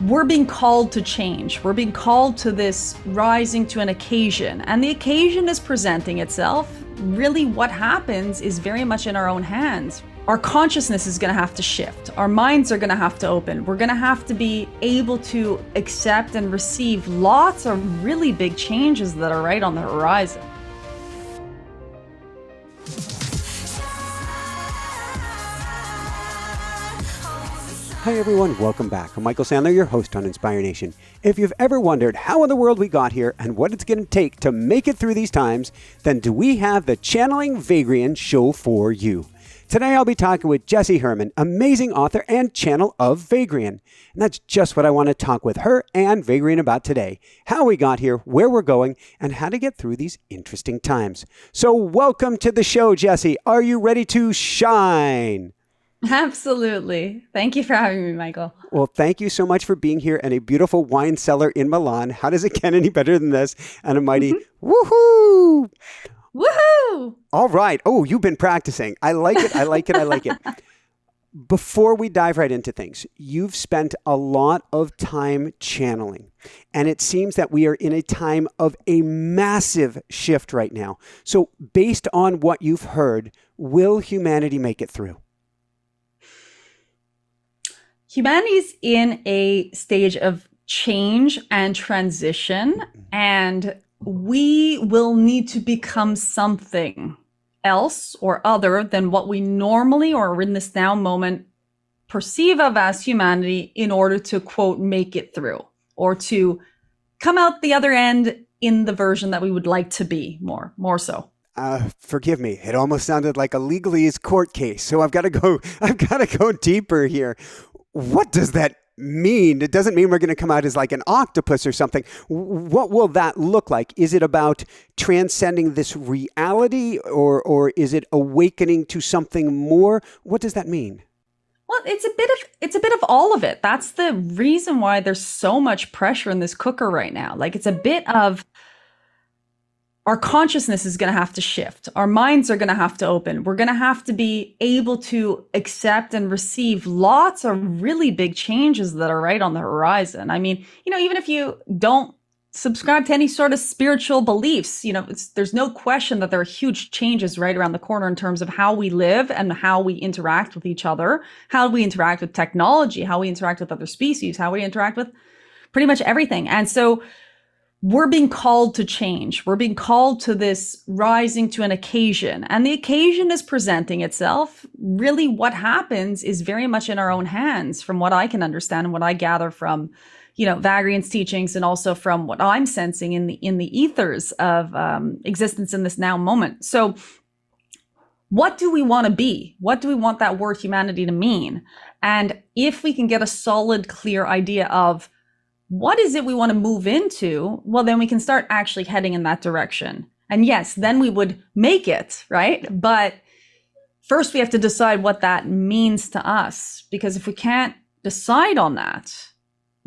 we're being called to change. We're being called to this rising to an occasion, and the occasion is presenting itself. Really, what happens is very much in our own hands. Our consciousness is going to have to shift. Our minds are going to have to open. We're going to have to be able to accept and receive lots of really big changes that are right on the horizon. Hi everyone, welcome back. I'm Michael Sandler, your host on Inspire Nation. If you've ever wondered how in the world we got here and what it's going to take to make it through these times, then do we have the Channeling Vagrein show for you. Today I'll be talking with Jessicka Herman, amazing author and channel of Vagrein. And that's just what I want to talk with her and Vagrein about today. How we got here, where we're going, and how to get through these interesting times. So welcome to the show, Jessie. Are you ready to shine? Absolutely. Thank you for having me, Michael. Well, thank you so much for being here in a beautiful wine cellar in Milan. How does it get any better than this? And a mighty woohoo! Woohoo! All right. Oh, you've been practicing. I like it. I like it. I like it. Before we dive right into things, you've spent a lot of time channeling, and it seems that we are in a time of a massive shift right now. So based on what you've heard, will humanity make it through? Humanity's in a stage of change and transition, and we will need to become something else or other than what we normally or in this now moment perceive of as humanity in order to, quote, make it through or to come out the other end in the version that we would like to be more so. Forgive me. It almost sounded like a legalese court case. So I've got to go deeper here. What does that mean? It doesn't mean we're going to come out as like an octopus or something. What will that look like? Is it about transcending this reality or is it awakening to something more? What does that mean? Well, it's a bit of all of it. That's the reason why there's so much pressure in this cooker right now. Like, it's a bit of our consciousness is going to have to shift. Our minds are going to have to open. We're going to have to be able to accept and receive lots of really big changes that are right on the horizon. I mean, even if you don't subscribe to any sort of spiritual beliefs, there's no question that there are huge changes right around the corner in terms of how we live and how we interact with each other, how we interact with technology, how we interact with other species, how we interact with pretty much everything. And so we're being called to change. We're being called to this rising to an occasion, and the occasion is presenting itself. Really, what happens is very much in our own hands, from what I can understand and what I gather from, Vagrein's teachings, and also from what I'm sensing in the ethers of existence in this now moment. So, what do we want to be? What do we want that word humanity to mean? And if we can get a solid, clear idea of what is it we want to move into, well, then we can start actually heading in that direction. And yes, then we would make it, right? But first we have to decide what that means to us, because if we can't decide on that,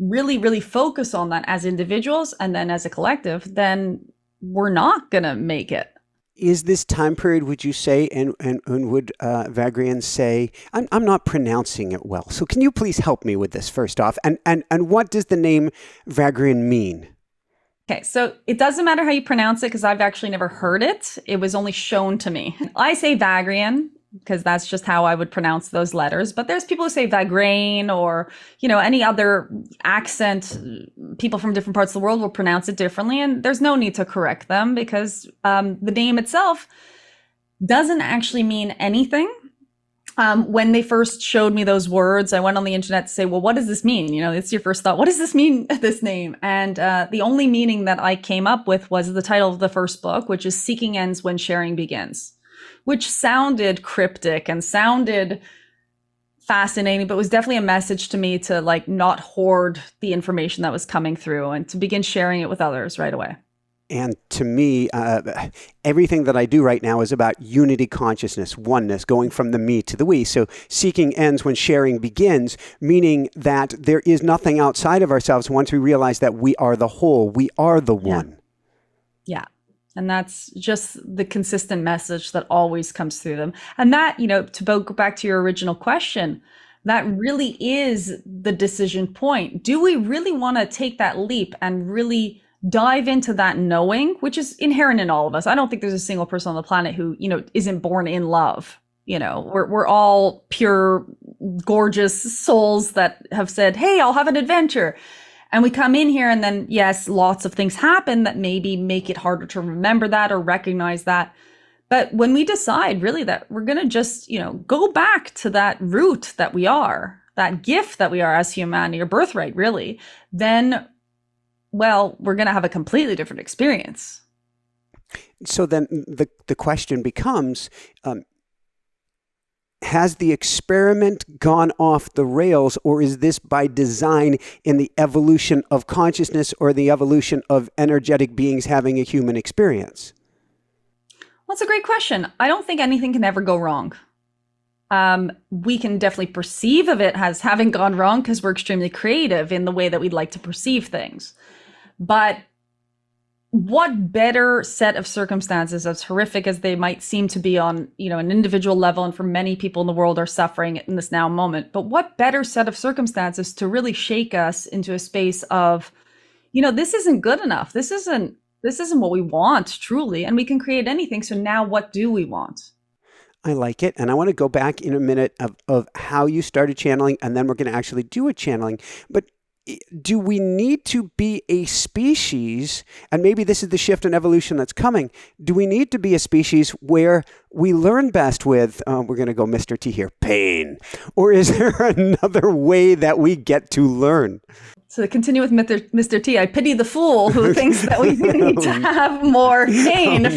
really, really focus on that as individuals and then as a collective, then we're not going to make it. Is this time period, would you say, and would Vagrein say, I'm not pronouncing it well. So can you please help me with this first off? And what does the name Vagrein mean? Okay, so it doesn't matter how you pronounce it because I've actually never heard it. It was only shown to me. I say Vagrein because that's just how I would pronounce those letters. But there's people who say Vagrein or, any other accent. People from different parts of the world will pronounce it differently. And there's no need to correct them because the name itself doesn't actually mean anything. When they first showed me those words, I went on the internet to say, well, what does this mean? It's your first thought. What does this mean, this name? And the only meaning that I came up with was the title of the first book, which is Seeking Ends When Sharing Begins, which sounded cryptic and sounded fascinating, but was definitely a message to me to not hoard the information that was coming through and to begin sharing it with others right away. And to me, everything that I do right now is about unity consciousness, oneness, going from the me to the we. So seeking ends when sharing begins, meaning that there is nothing outside of ourselves once we realize that we are the whole, we are the one. Yeah. And that's just the consistent message that always comes through them. And that, to go back to your original question, That really is the decision point. Do we really want to take that leap and really dive into that knowing, which is inherent in all of us? I don't think there's a single person on the planet who, isn't born in love. We're all pure, gorgeous souls that have said, "Hey, I'll have an adventure." And we come in here and then, yes, lots of things happen that maybe make it harder to remember that or recognize that. But when we decide really that we're going to just, go back to that root that we are, that gift that we are as humanity, or birthright, really, then, well, we're going to have a completely different experience. So then the question becomes, has the experiment gone off the rails, or is this by design in the evolution of consciousness or the evolution of energetic beings having a human experience? Well, that's a great question. I don't think anything can ever go wrong. We can definitely perceive of it as having gone wrong because we're extremely creative in the way that we'd like to perceive things. But what better set of circumstances, as horrific as they might seem to be on, an individual level, and for many people in the world are suffering in this now moment, but what better set of circumstances to really shake us into a space of, this isn't good enough. This isn't what we want, truly, and we can create anything. So now what do we want? I like it. And I want to go back in a minute of how you started channeling, and then we're going to actually do a channeling. But do we need to be a species, and maybe this is the shift in evolution that's coming, do we need to be a species where we learn best with, we're going to go Mr. T here, pain? Or is there another way that we get to learn? So to continue with Mr. T, I pity the fool who thinks that we need to have more pain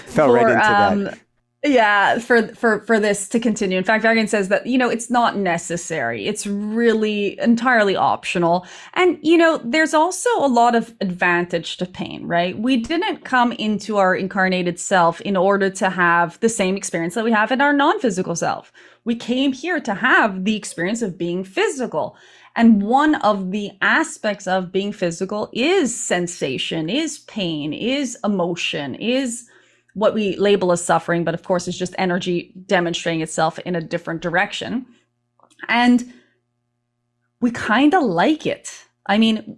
Fell right into that. Yeah, for this to continue. In fact, Vagen says that, it's not necessary. It's really entirely optional. And, there's also a lot of advantage to pain, right? We didn't come into our incarnated self in order to have the same experience that we have in our non-physical self. We came here to have the experience of being physical. And one of the aspects of being physical is sensation, is pain, is emotion, is what we label as suffering, but of course is just energy demonstrating itself in a different direction. And we kind of like it. I mean,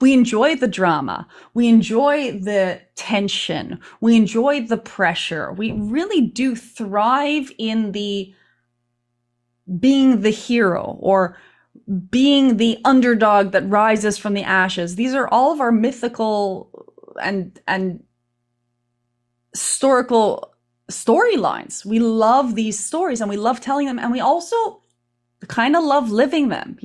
we enjoy the drama. We enjoy the tension. We enjoy the pressure. We really do thrive in the being the hero or being the underdog that rises from the ashes. These are all of our mythical and historical storylines. We love these stories and we love telling them, and we also kind of love living them.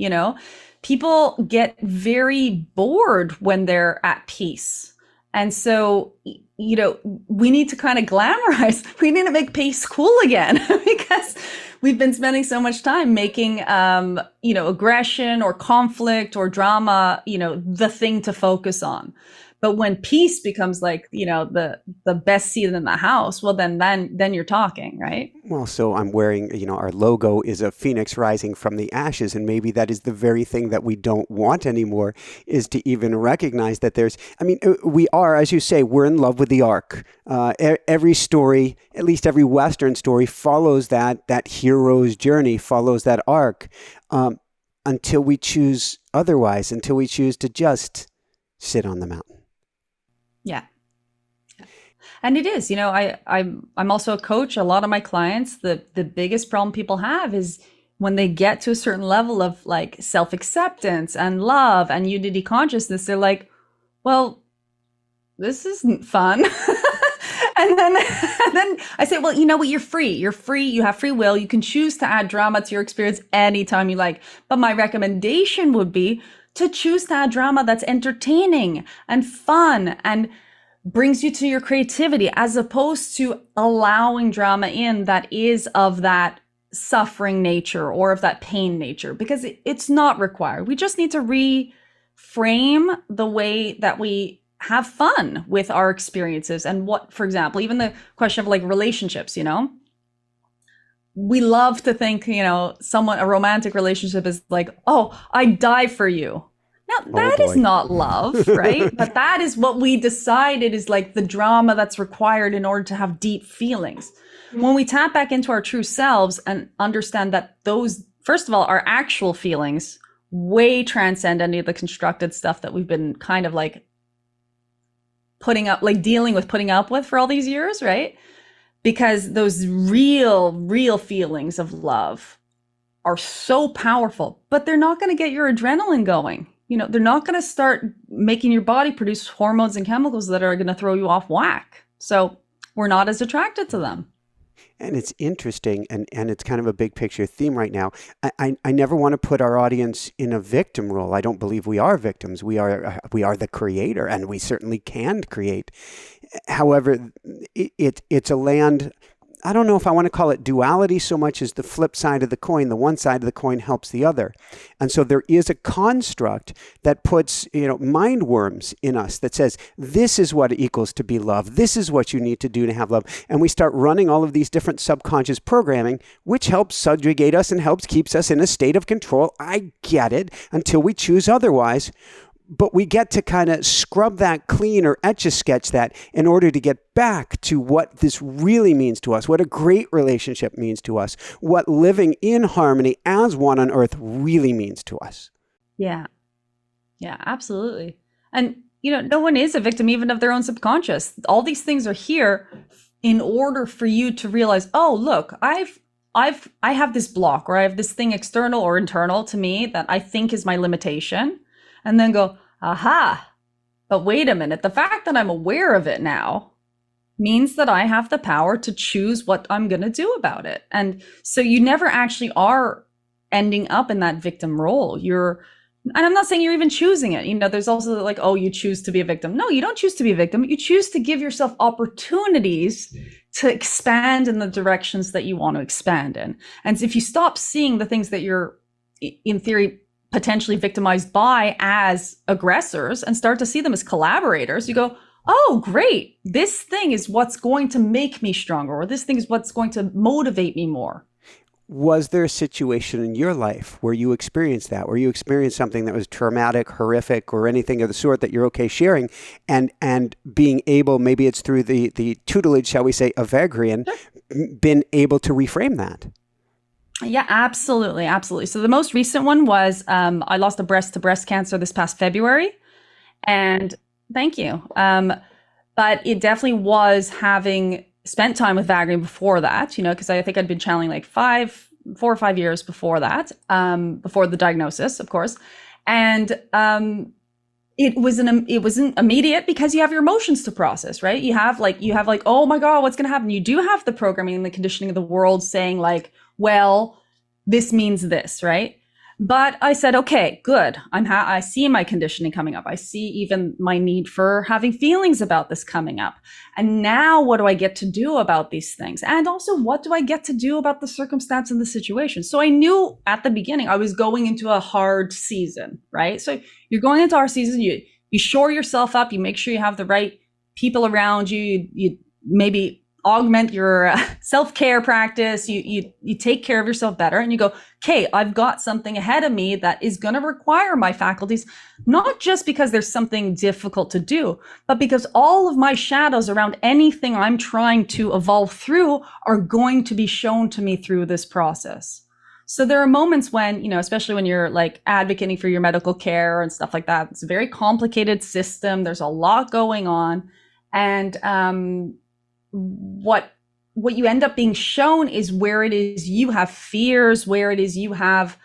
People get very bored when they're at peace, and so we need to kind of glamorize. We need to make peace cool again because we've been spending so much time making aggression or conflict or drama the thing to focus on. But when peace becomes like, the best seat in the house, well, then you're talking, right? Well, so I'm wearing, our logo is a phoenix rising from the ashes. And maybe that is the very thing that we don't want anymore, is to even recognize that we are, as you say, we're in love with the arc. Every story, at least every Western story, follows that hero's journey, follows that arc until we choose otherwise, until we choose to just sit on the mountain. Yeah. And it is, I'm also a coach. A lot of my clients, the biggest problem people have is when they get to a certain level of like self-acceptance and love and unity consciousness, they're like, well, this isn't fun. And then I say, well, you know what? You're free. You're free. You have free will. You can choose to add drama to your experience anytime you like. But my recommendation would be to choose to add drama that's entertaining and fun and brings you to your creativity, as opposed to allowing drama in that is of that suffering nature or of that pain nature, because it's not required. We just need to reframe the way that we have fun with our experiences. And what, for example, even the question of like relationships, we love to think, a romantic relationship is like, oh, I die for you. Now, Oh that is boy. not love, right? But that is what we decided is like the drama that's required in order to have deep feelings. When we tap back into our true selves and understand that those, first of all, our actual feelings way transcend any of the constructed stuff that we've been kind of like putting up, like dealing with, putting up with for all these years, right? Because those real feelings of love are so powerful, but they're not going to get your adrenaline going. You know, they're not going to start making your body produce hormones and chemicals that are going to throw you off whack. So we're not as attracted to them. And it's interesting, and it's kind of a big picture theme right now. I never want to put our audience in a victim role. I don't believe we are victims. We are the creator, and we certainly can create. However, it's a land. I don't know if I want to call it duality so much as the flip side of the coin. The one side of the coin helps the other. And so there is a construct that puts, mind worms in us that says, this is what it equals to be loved. This is what you need to do to have love. And we start running all of these different subconscious programming, which helps subjugate us and helps keeps us in a state of control. I get it, until we choose otherwise. But we get to kind of scrub that clean or etch-a-sketch that in order to get back to what this really means to us, what a great relationship means to us, what living in harmony as one on earth really means to us. Yeah. Yeah, absolutely. And, no one is a victim even of their own subconscious. All these things are here in order for you to realize, oh, look, I have this block, or I have this thing external or internal to me that I think is my limitation. And then go, aha, but wait a minute. The fact that I'm aware of it now means that I have the power to choose what I'm going to do about it. And so you never actually are ending up in that victim role. And I'm not saying you're even choosing it. There's also like, oh, you choose to be a victim. No, you don't choose to be a victim. You choose to give yourself opportunities to expand in the directions that you want to expand in. And if you stop seeing the things that you're, in theory, potentially victimized by as aggressors and start to see them as collaborators, you go, oh, great. This thing is what's going to make me stronger, or this thing is what's going to motivate me more. Was there a situation in your life where you experienced that, where you experienced something that was traumatic, horrific, or anything of the sort that you're okay sharing, and being able, maybe it's through the tutelage, shall we say, of Vagrein, been able to reframe that? Yeah, absolutely. Absolutely. So the most recent one was I lost a breast to breast cancer this past February. And thank you. But it definitely was having spent time with Vagrein before that, because I think I'd been channeling like 4 or 5 years before that, before the diagnosis, of course. And it wasn't immediate because you have your emotions to process, right? You have like, oh my God, what's going to happen? You do have the programming and the conditioning of the world saying like, well, this means this, right? But I said, okay, good. I see my conditioning coming up. I see even my need for having feelings about this coming up. And now what do I get to do about these things? And also, what do I get to do about the circumstance and the situation? So I knew at the beginning I was going into a hard season, right? So you're going into our season, you shore yourself up, you make sure you have the right people around you, you maybe augment your self-care practice, you take care of yourself better, and you go, okay, I've got something ahead of me that is going to require my faculties, not just because there's something difficult to do, but because all of my shadows around anything I'm trying to evolve through are going to be shown to me through this process. So there are moments when, especially when you're like advocating for your medical care and stuff like that, it's a very complicated system. There's a lot going on. And what you end up being shown is where it is you have fears, where it is you have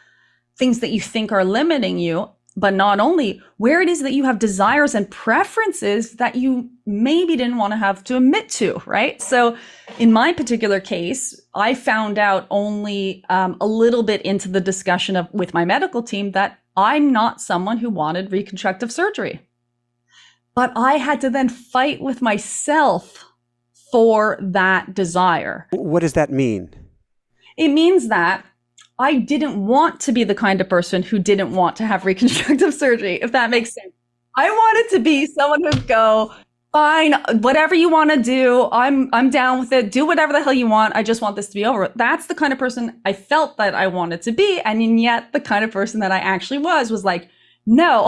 things that you think are limiting you, but not only where it is that you have desires and preferences that you maybe didn't want to have to admit to, right? So in my particular case, I found out only a little bit into the discussion with my medical team that I'm not someone who wanted reconstructive surgery. But I had to then fight with myself for that desire. What does that mean? It means that I didn't want to be the kind of person who didn't want to have reconstructive surgery, if that makes sense. I wanted to be someone who'd go, fine, whatever you want to do, I'm down with it. Do whatever the hell you want. I just want this to be over. That's the kind of person I felt that I wanted to be. And yet the kind of person that I actually was like, no,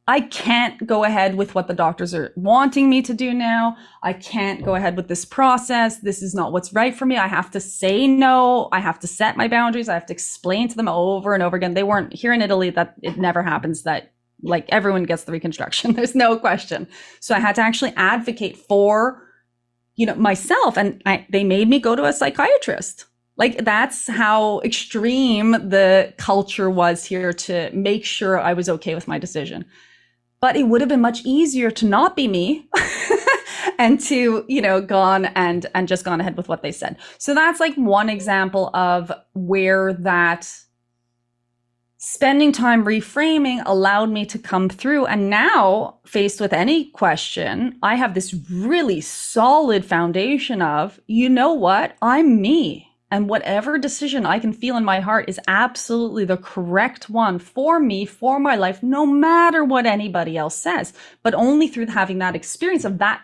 I can't go ahead with what the doctors are wanting me to do now. I can't go ahead with this process. This is not what's right for me. I have to say no. I have to set my boundaries. I have to explain to them over and over again. They weren't here in Italy, that it never happens, that like everyone gets the reconstruction. There's no question. So I had to actually advocate for, myself. And they made me go to a psychiatrist. Like, that's how extreme the culture was here to make sure I was okay with my decision. But it would have been much easier to not be me and to, gone and just gone ahead with what they said. So that's like one example of where that spending time reframing allowed me to come through. And now, faced with any question, I have this really solid foundation of, you know what, I'm me. And whatever decision I can feel in my heart is absolutely the correct one for me, for my life, no matter what anybody else says. But only through having that experience of that,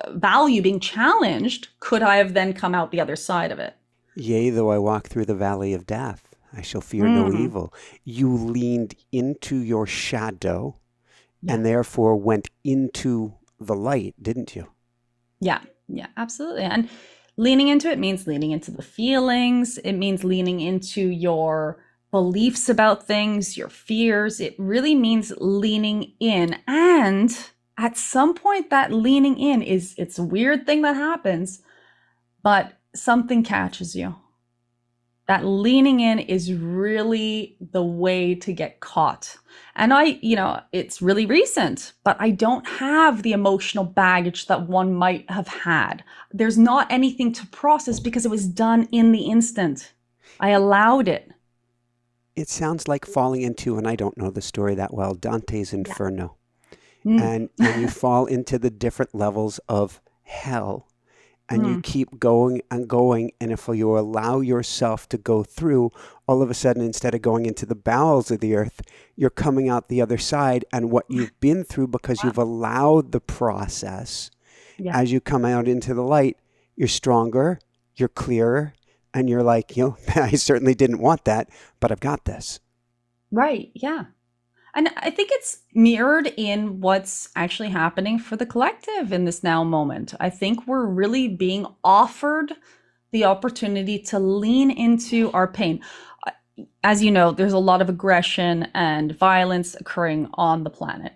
value being challenged, could I have then come out the other side of it. Yea, though I walk through the valley of death, I shall fear no evil. You leaned into your shadow and therefore went into the light, didn't you? Yeah, absolutely. And leaning into it means leaning into the feelings. It means leaning into your beliefs about things, your fears. It really means leaning in. And at some point, that leaning in it's a weird thing that happens, but something catches you. That leaning in is really the way to get caught. And it's really recent, but I don't have the emotional baggage that one might have had. There's not anything to process because it was done in the instant. I allowed it. It sounds like falling into, and I don't know the story that well, Dante's Inferno. And you fall into the different levels of hell. And you keep going and going. And if you allow yourself to go through, all of a sudden, instead of going into the bowels of the earth, you're coming out the other side. And what you've been through, because you've allowed the process, as you come out into the light, you're stronger, you're clearer, and you're like, I certainly didn't want that, but I've got this. Right. Yeah. And I think it's mirrored in what's actually happening for the collective in this now moment. I think we're really being offered the opportunity to lean into our pain. As you know, there's a lot of aggression and violence occurring on the planet.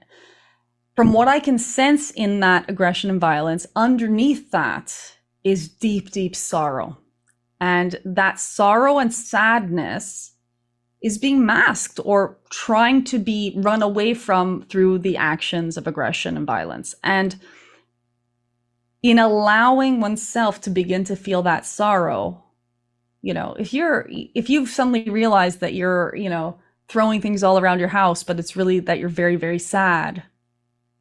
From what I can sense in that aggression and violence, underneath that is deep, deep sorrow. And that sorrow and sadness is being masked or trying to be run away from through the actions of aggression and violence. And in allowing oneself to begin to feel that sorrow, if you've suddenly realized that you're, throwing things all around your house, but it's really that you're very, very sad,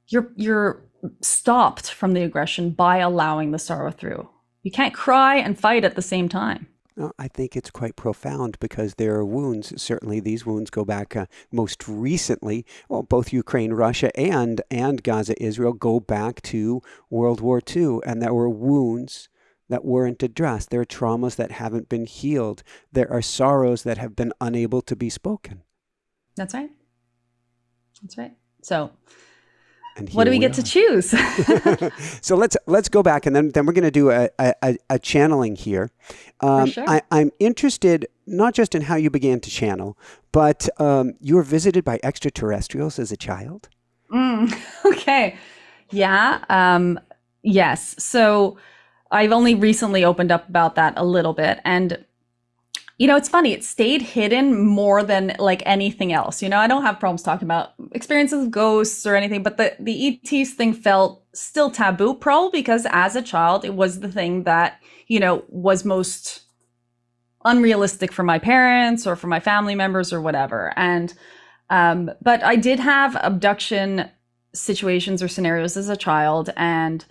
you're stopped from the aggression by allowing the sorrow through. You can't cry and fight at the same time. No, I think it's quite profound because there are wounds. Certainly, these wounds go back most recently. Well, both Ukraine, Russia, and Gaza, Israel go back to World War II, and there were wounds that weren't addressed. There are traumas that haven't been healed. There are sorrows that have been unable to be spoken. That's right. That's right. So, and what do we get to choose? So let's go back, and then we're going to do a channeling here. For sure. I'm interested not just in how you began to channel, but you were visited by extraterrestrials as a child. Okay. Yeah. Yes. So I've only recently opened up about that a little bit, and it's funny. It stayed hidden more than like anything else. I don't have problems talking about experiences of ghosts or anything, but the ETs thing felt still taboo, probably because as a child, it was the thing that, was most unrealistic for my parents or for my family members or whatever. And, but I did have abduction situations or scenarios as a child, and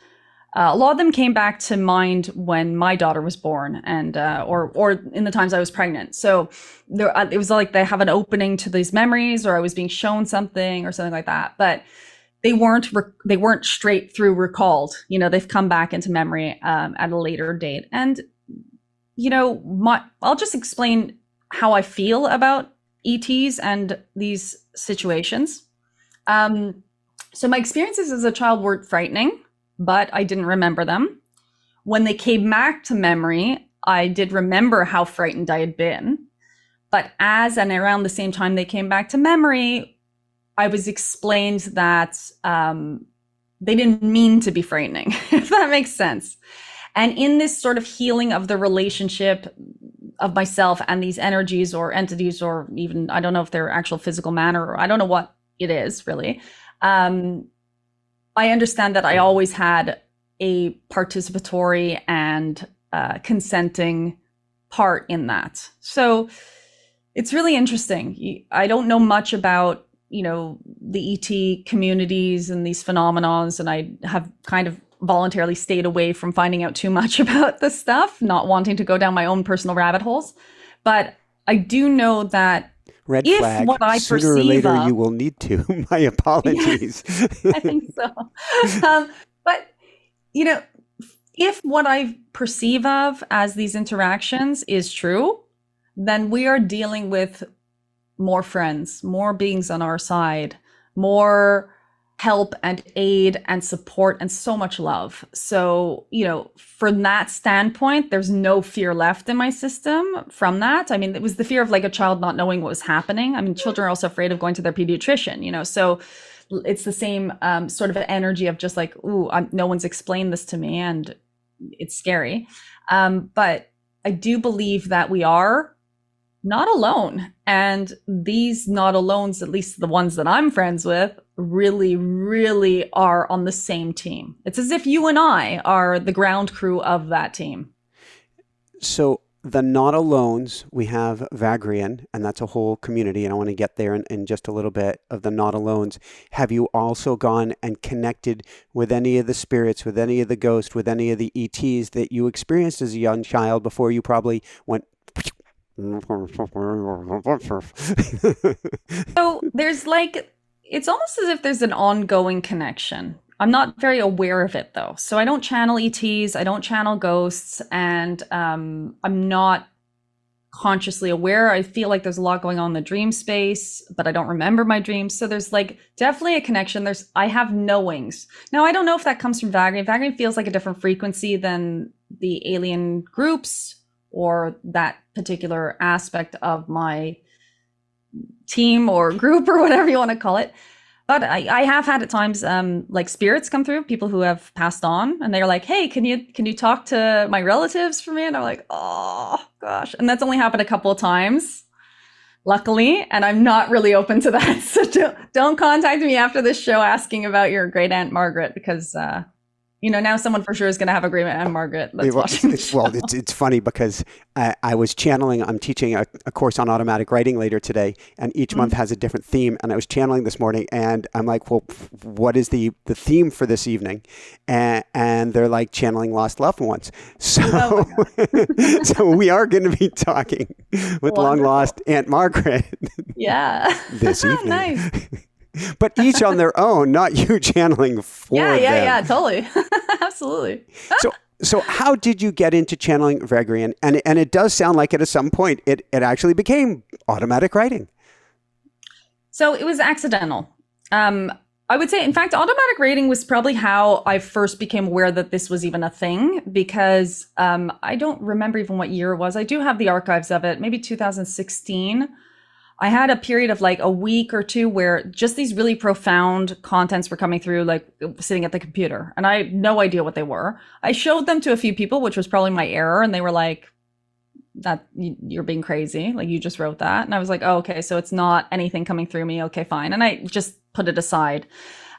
a lot of them came back to mind when my daughter was born, and or in the times I was pregnant. So there, it was like they have an opening to these memories, or I was being shown something or something like that. But they weren't straight through recalled. They've come back into memory at a later date. And I'll just explain how I feel about ETs and these situations. So my experiences as a child weren't frightening, but I didn't remember them. When they came back to memory, I did remember how frightened I had been. But as and around the same time they came back to memory, I was explained that they didn't mean to be frightening, if that makes sense. And in this sort of healing of the relationship of myself and these energies or entities, or even, I don't know if they're actual physical matter, or I don't know what it is really. I understand that I always had a participatory and consenting part in that. So it's really interesting. I don't know much about, the ET communities and these phenomenons, and I have kind of voluntarily stayed away from finding out too much about this stuff, not wanting to go down my own personal rabbit holes. But I do know that Red if flag. what I Sooner or perceive later, of, you will need to. My apologies. yeah, I think so. But, if what I perceive of as these interactions is true, then we are dealing with more friends, more beings on our side, more help and aid and support and so much love. So, from that standpoint, there's no fear left in my system from that. I mean, it was the fear of like a child not knowing what was happening. I mean, children are also afraid of going to their pediatrician, so it's the same sort of energy of just like, ooh, no one's explained this to me and it's scary. But I do believe that we are not alone. And these not alones, at least the ones that I'm friends with, really, really are on the same team. It's as if you and I are the ground crew of that team. So the not alones, we have Vagrein, and that's a whole community, and I want to get there in just a little bit of the not alones. Have you also gone and connected with any of the spirits, with any of the ghosts, with any of the ETs that you experienced as a young child before you probably went... So there's like, it's almost as if there's an ongoing connection. I'm not very aware of it though. So I don't channel ETs, I don't channel ghosts, and I'm not consciously aware. I feel like there's a lot going on in the dream space, but I don't remember my dreams. So there's like definitely a connection. I have knowings. Now, I don't know if that comes from Vagrein. Vagrein feels like a different frequency than the alien groups or that particular aspect of my team or group or whatever you want to call it. But I have had at times like spirits come through, people who have passed on, and they're like, hey, can you talk to my relatives for me? And I'm like, oh gosh. And that's only happened a couple of times, luckily, and I'm not really open to that. So don't contact me after this show asking about your great Aunt Margaret, because now someone for sure is going to have a great Aunt Margaret that's watching the show. Well, it's funny because I was channeling, I'm teaching a course on automatic writing later today, and each month has a different theme, and I was channeling this morning, and I'm like, well, what is the theme for this evening? And they're like, channeling lost loved ones. So, so we are going to be talking with long lost Aunt Margaret. Yeah. This evening. Nice. But each on their own, not you channeling for them. Yeah, totally. Absolutely. So how did you get into channeling Vagrein? And it does sound like at some point it actually became automatic writing. So it was accidental. I would say, in fact, automatic writing was probably how I first became aware that this was even a thing, because I don't remember even what year it was. I do have the archives of it, maybe 2016. I had a period of like a week or two where just these really profound contents were coming through, like sitting at the computer, and I had no idea what they were. I showed them to a few people, which was probably my error, and they were like, "That you're being crazy. Like, you just wrote that." And I was like, "Oh, okay, so it's not anything coming through me. Okay, fine." And I just put it aside.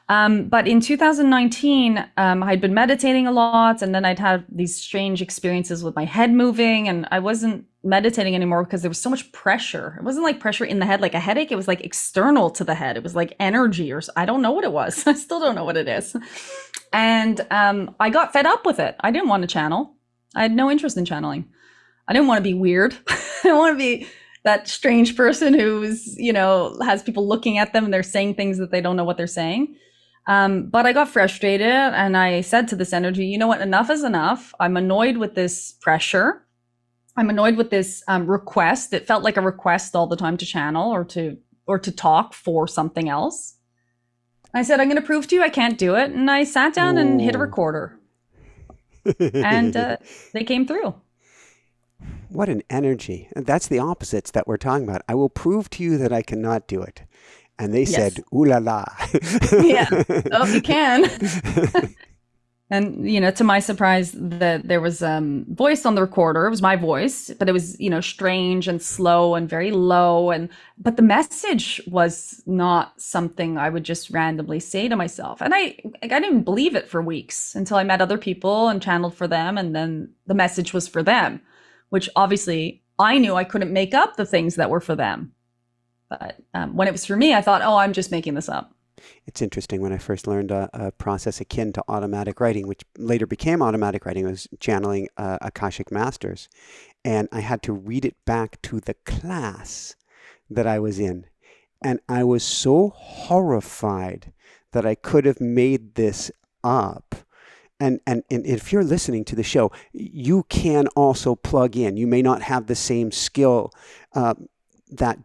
But in 2019, I'd been meditating a lot, and then I'd had these strange experiences with my head moving, and I wasn't meditating anymore because there was so much pressure. It wasn't like pressure in the head, like a headache. It was like external to the head. It was like energy, or I don't know what it was. I still don't know what it is. And I got fed up with it. I didn't want to channel. I had no interest in channeling. I didn't want to be weird. I didn't want to be that strange person who's, has people looking at them and they're saying things that they don't know what they're saying. But I got frustrated, and I said to this energy, you know what, enough is enough. I'm annoyed with this pressure. I'm annoyed with this request. It felt like a request all the time to channel or to talk for something else. I said, I'm going to prove to you I can't do it. And I sat down and hit a Oh. recorder. And they came through. What an energy. And that's the opposites that we're talking about. I will prove to you that I cannot do it. And they Yes. said, ooh la la. Yeah. Oh, you can. And, to my surprise, there was voice on the recorder. It was my voice, but it was, strange and slow and very low. But the message was not something I would just randomly say to myself. And I didn't believe it for weeks until I met other people and channeled for them. And then the message was for them, which obviously I knew I couldn't make up the things that were for them. But when it was for me, I thought, oh, I'm just making this up. It's interesting. When I first learned a process akin to automatic writing, which later became automatic writing, I was channeling Akashic Masters. And I had to read it back to the class that I was in. And I was so horrified that I could have made this up. And if you're listening to the show, you can also plug in. You may not have the same skill that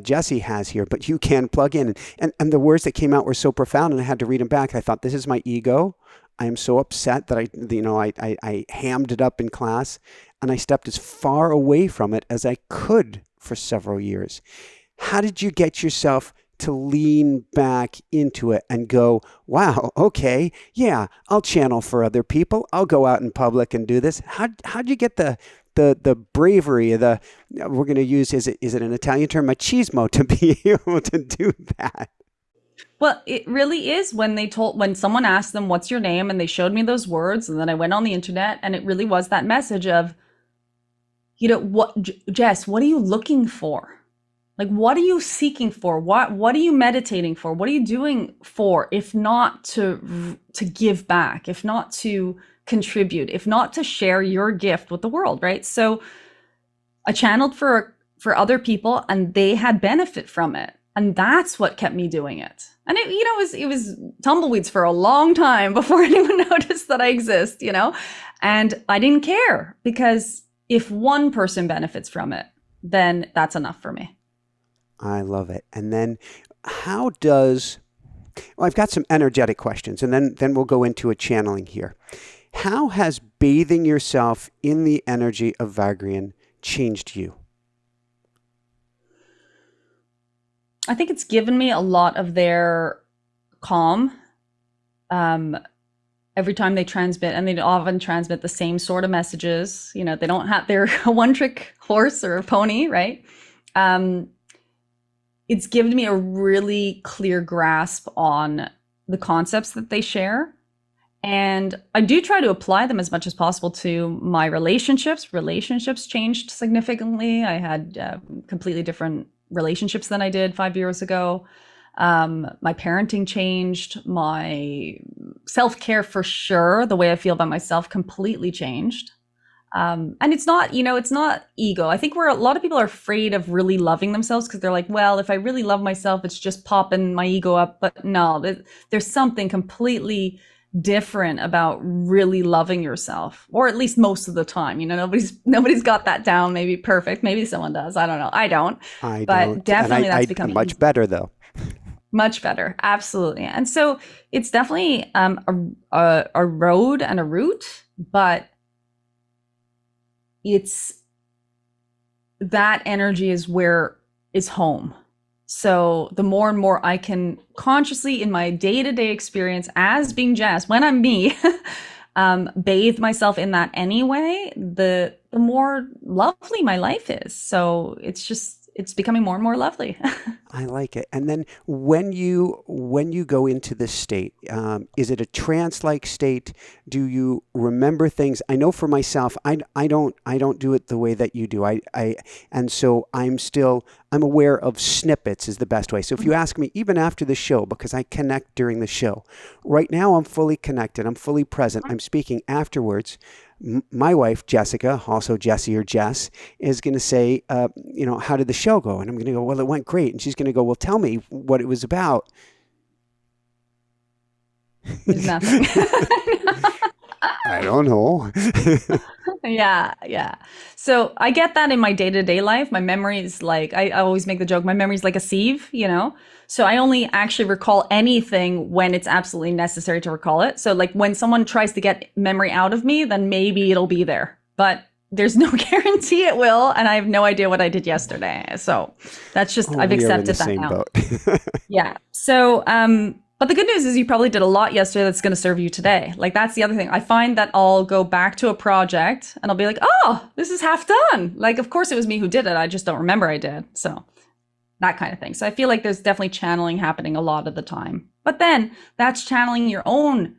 Jessie has here, but you can plug in. And the words that came out were so profound, and I had to read them back. I thought, this is my ego. I am so upset that I hammed it up in class, and I stepped as far away from it as I could for several years. How did you get yourself to lean back into it and go, wow, okay, yeah, I'll channel for other people. I'll go out in public and do this. How'd you get the bravery, we're going to use, is it an Italian term, machismo, to be able to do that? Well, it really is when someone asked them, what's your name? And they showed me those words. And then I went on the internet, and it really was that message of, Jess, what are you looking for? Like, what are you seeking for? What are you meditating for? What are you doing for, if not to give back, if not to contribute, if not to share your gift with the world, right? So I channeled for other people, and they had benefit from it. And that's what kept me doing it. And it was tumbleweeds for a long time before anyone noticed that I exist, and I didn't care, because if one person benefits from it, then that's enough for me. I love it. And then I've got some energetic questions, and then we'll go into a channeling here. How has bathing yourself in the energy of Vagrein changed you? I think it's given me a lot of their calm. Every time they transmit, and they often transmit the same sort of messages. They don't have their one-trick horse or pony, right? It's given me a really clear grasp on the concepts that they share. And I do try to apply them as much as possible to my relationships. Relationships changed significantly. I had completely different relationships than I did 5 years ago. My parenting changed. My self-care, for sure, the way I feel about myself, completely changed. And it's not ego. I think where a lot of people are afraid of really loving themselves, because they're like, well, if I really love myself, it's just popping my ego up. But no, there's something completely different about really loving yourself, or at least most of the time. Nobody's got that down. Maybe perfect. Maybe someone does. I don't know. I don't. But definitely that's becoming much better, though. Much better. Absolutely. And so it's definitely a road and a route, but it's that energy is home. So the more and more I can consciously, in my day-to-day experience as being Jess, when I'm me, bathe myself in that anyway, the more lovely my life is. So it's becoming more and more lovely. I like it. And then when you go into this state, is it a trance-like state? Do you remember things? I know for myself, I don't do it the way that you do. And so I'm aware of snippets is the best way. So if you ask me, even after the show, because I connect during the show, right now I'm fully connected. I'm fully present. I'm speaking afterwards. My wife, Jessicka, also Jessie or Jess, is going to say, how did the show go? And I'm going to go, well, it went great. And she's going to go, well, tell me what it was about. There's nothing. I don't know. Yeah, yeah. So I get that in my day-to-day life. My memory is like, I always make the joke, my memory is like a sieve, you know? So I only actually recall anything when it's absolutely necessary to recall it. So like when someone tries to get memory out of me, then maybe it'll be there. But there's no guarantee it will, and I have no idea what I did yesterday. So that's just, Oh, I've we are in the accepted that same now. boat. Yeah. So, but the good news is you probably did a lot yesterday that's going to serve you today. Like that's the other thing. I find that I'll go back to a project and I'll be like, oh, this is half done. Like, of course it was me who did it. I just don't remember I did. So that kind of thing. So I feel like there's definitely channeling happening a lot of the time. But then that's channeling your own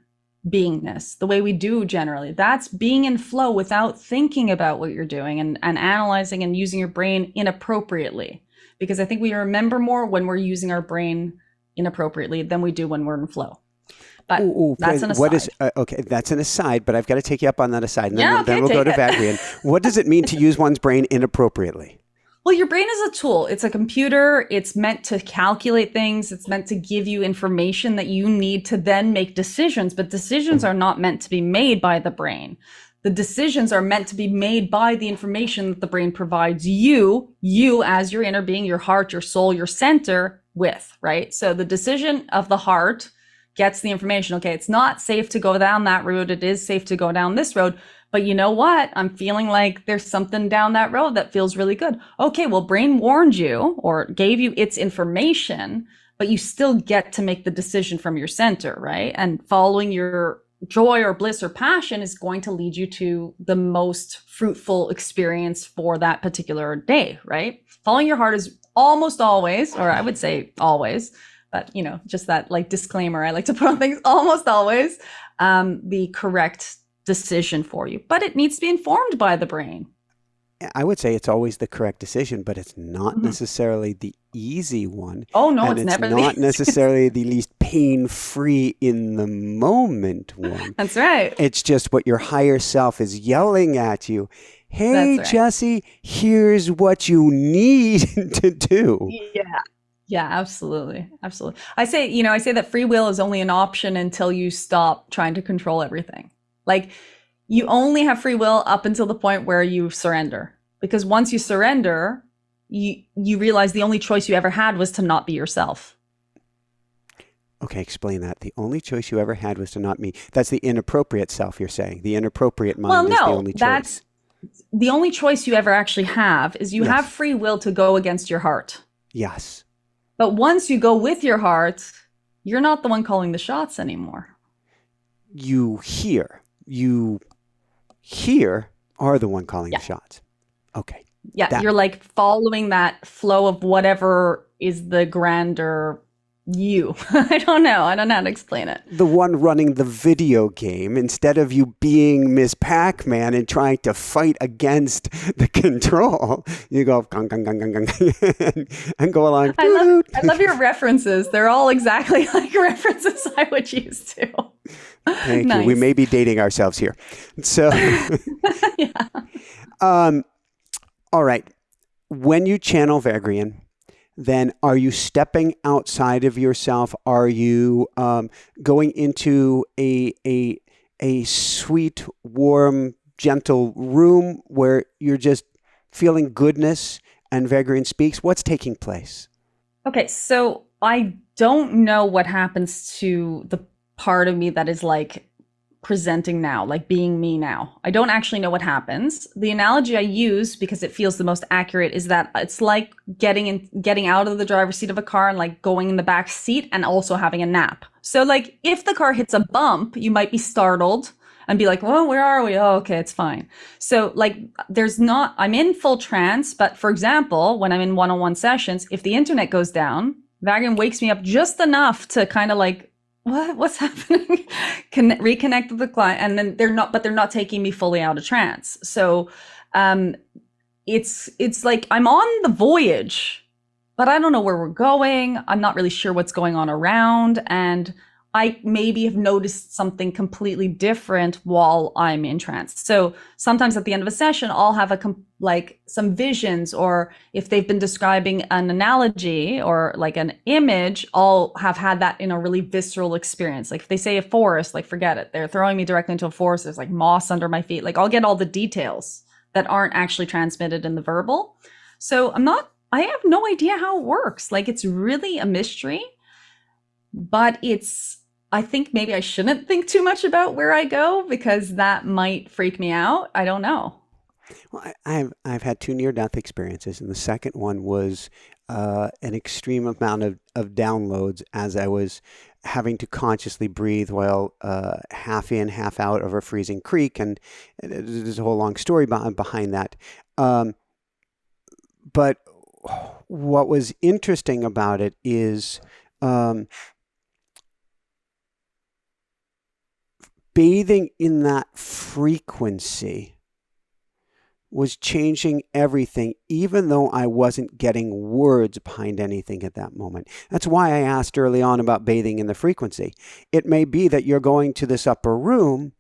beingness, the way we do generally. That's being in flow without thinking about what you're doing and analyzing and using your brain inappropriately. Because I think we remember more when we're using our brain inappropriately than we do when we're in flow. But Ooh, that's an what is aside. okay? That's an aside, but I've got to take you up on that aside, and then Yeah, then okay, we'll go take to it. Vagrein. What does it mean to use one's brain inappropriately? Well, your brain is a tool. It's a computer. It's meant to calculate things. It's meant to give you information that you need to then make decisions. But decisions are not meant to be made by the brain. The decisions are meant to be made by the information that the brain provides you as your inner being, your heart, your soul, your center with, right? So the decision of the heart gets the information. Okay, it's not safe to go down that road. It is safe to go down this road. But you know what? I'm feeling like there's something down that road that feels really good. Okay, well, brain warned you or gave you its information, but you still get to make the decision from your center, right? And following your joy or bliss or passion is going to lead you to the most fruitful experience for that particular day, right? Following your heart is almost always, or I would say always, but you know, just that like disclaimer I like to put on things, almost always the correct decision for you, but it needs to be informed by the brain. I would say it's always the correct decision, but it's not Mhm. necessarily the easy one, Oh no, and it's it's never the not easiest. necessarily the least pain-free in the moment one. That's right. It's just what your higher self is yelling at you. That's Hey, right. Jesse, here's what you need to do. Yeah. Yeah, absolutely. Absolutely. I say that free will is only an option until you stop trying to control everything. Like you only have free will up until the point where you surrender. Because once you surrender, you realize the only choice you ever had was to not be yourself. Okay, explain that. The only choice you ever had was to not me. That's the inappropriate self, you're saying. The inappropriate Well, mind is the no, only choice. that's the only choice you ever actually have is you have Yes. free will to go against your heart. Yes. But once you go with your heart, you're not the one calling the shots anymore. You hear. You hear are the one calling the Yeah. shots. Okay. Yeah, That you're like following that flow of whatever is the grander you. I don't know. I don't know how to explain it. the one running the video game instead of you being Miss Pac-Man and trying to fight against the control. You go gung, gung, gung, gung, gung, and go along. I love I love your references. They're all exactly like references I would use too. Thank you. We Nice. may be dating ourselves here. So, Yeah. um, all right. When you channel Vagrein, then are you stepping outside of yourself? Are you going into a sweet, warm, gentle room where you're just feeling goodness and Vagrein speaks? What's taking place? Okay, so I don't know what happens to the part of me that is like presenting now, like being me now. I don't actually know what happens. The analogy I use because it feels the most accurate is that it's like getting out of the driver's seat of a car and like going in the back seat and also having a nap. So like if the car hits a bump, you might be startled and be like, "Well, where are we? Oh, okay, it's fine." So like I'm in full trance, but for example, when I'm in one-on-one sessions, if the internet goes down, Vagen wakes me up just enough to kind of like what's happening reconnect with the client, and then they're not taking me fully out of trance. So um it's like I'm on the voyage, but I don't know where we're going. I'm not really sure what's going on around, and I maybe have noticed something completely different while I'm in trance. So sometimes at the end of a session, I'll have like some visions, or if they've been describing an analogy or like an image, I'll have had that in a really visceral experience. Like if they say a forest, like forget it. They're throwing me directly into a forest. There's like moss under my feet. Like I'll get all the details that aren't actually transmitted in the verbal. So I have no idea how it works. Like it's really a mystery, but I think maybe I shouldn't think too much about where I go because that might freak me out. I don't know. Well, I've had two near-death experiences, and the second one was an extreme amount of downloads as I was having to consciously breathe while half in, half out of a freezing creek, and there's a whole long story behind that. But what was interesting about it is bathing in that frequency was changing everything, even though I wasn't getting words behind anything at that moment. That's why I asked early on about bathing in the frequency. It may be that you're going to this upper room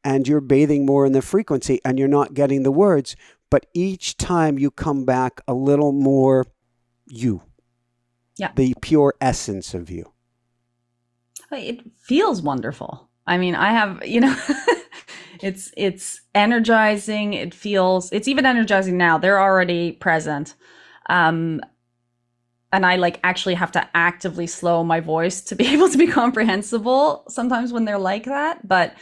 and you're bathing more in the frequency and you're not getting the words, but each time you come back a little more you. Yeah. The pure essence of you. It feels wonderful. I mean, I have, it's energizing. It's even energizing now. They're already present. And I like actually have to actively slow my voice to be able to be comprehensible sometimes when they're like that. But